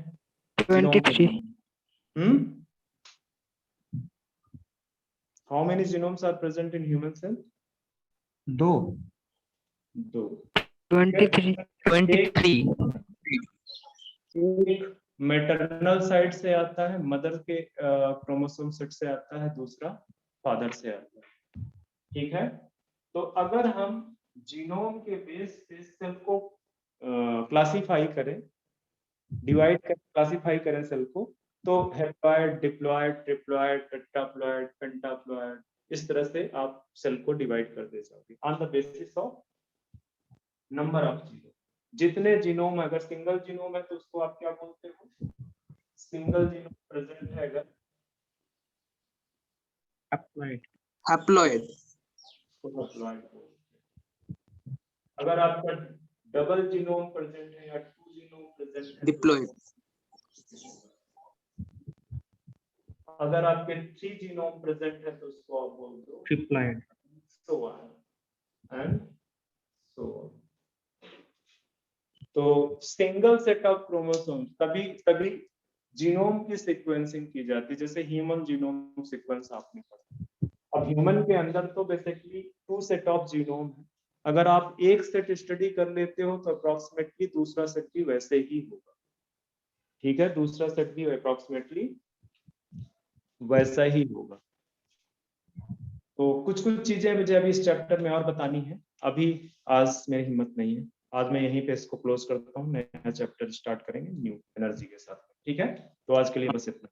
23. How many genomes are present in human cell? दो 23. 23. एक मैटरनल साइड से आता है, मदर के क्रोमोसोम सेट से आता है, दूसरा फादर से आता है। ठीक है, तो अगर हम जीनोम के बेस पे सेल को क्लासिफाई करें, डिवाइड कर क्लासिफाई करें सेल को, तो हेप्लॉइड, डिप्लॉइड, ट्रिप्लॉइड, टेट्राप्लॉइड, पेंटाप्लॉइड, इस तरह से आप सेल को डिवाइड कर दे जाओगे on the basis of number of genome. जितने जीनोम, अगर सिंगल जीनोम है तो उसको आप क्या बोलते हो? सिंगल जीनोम प्रेजेंट है अगर हैप्लॉइड। haploid. तो haploid बोलते हैं। अगर आपका डबल जीनोम प्रेजेंट है या टू जीनोम प्रेजेंट है Diploid. अगर आपके थ्री जीनोम प्रेजेंट है तो उसको आप बोल दो triploid. so on and so on। तो सिंगल सेट ऑफ क्रोमोसोम तभी जीनोम की सीक्वेंसिंग की जाती है, जैसे ह्यूमन जीनोम सीक्वेंस आपने पढ़ा। अब ह्यूमन के अंदर तो basically two set of genome है। अगर आप एक सेट स्टडी कर लेते हो तो अप्रोक्सीमेटली दूसरा सेट भी वैसे ही होगा। ठीक है, दूसरा सेट भी अप्रोक्सीमेटली वैसा ही होगा। तो कुछ चीजें मुझे अभी इस चैप्टर में और बतानी है, अभी आज मेरी हिम्मत नहीं है। आज मैं यहीं पे इसको क्लोज करता हूँ, नया चैप्टर स्टार्ट करेंगे न्यू एनर्जी के साथ। ठीक है, तो आज के लिए बस इतना।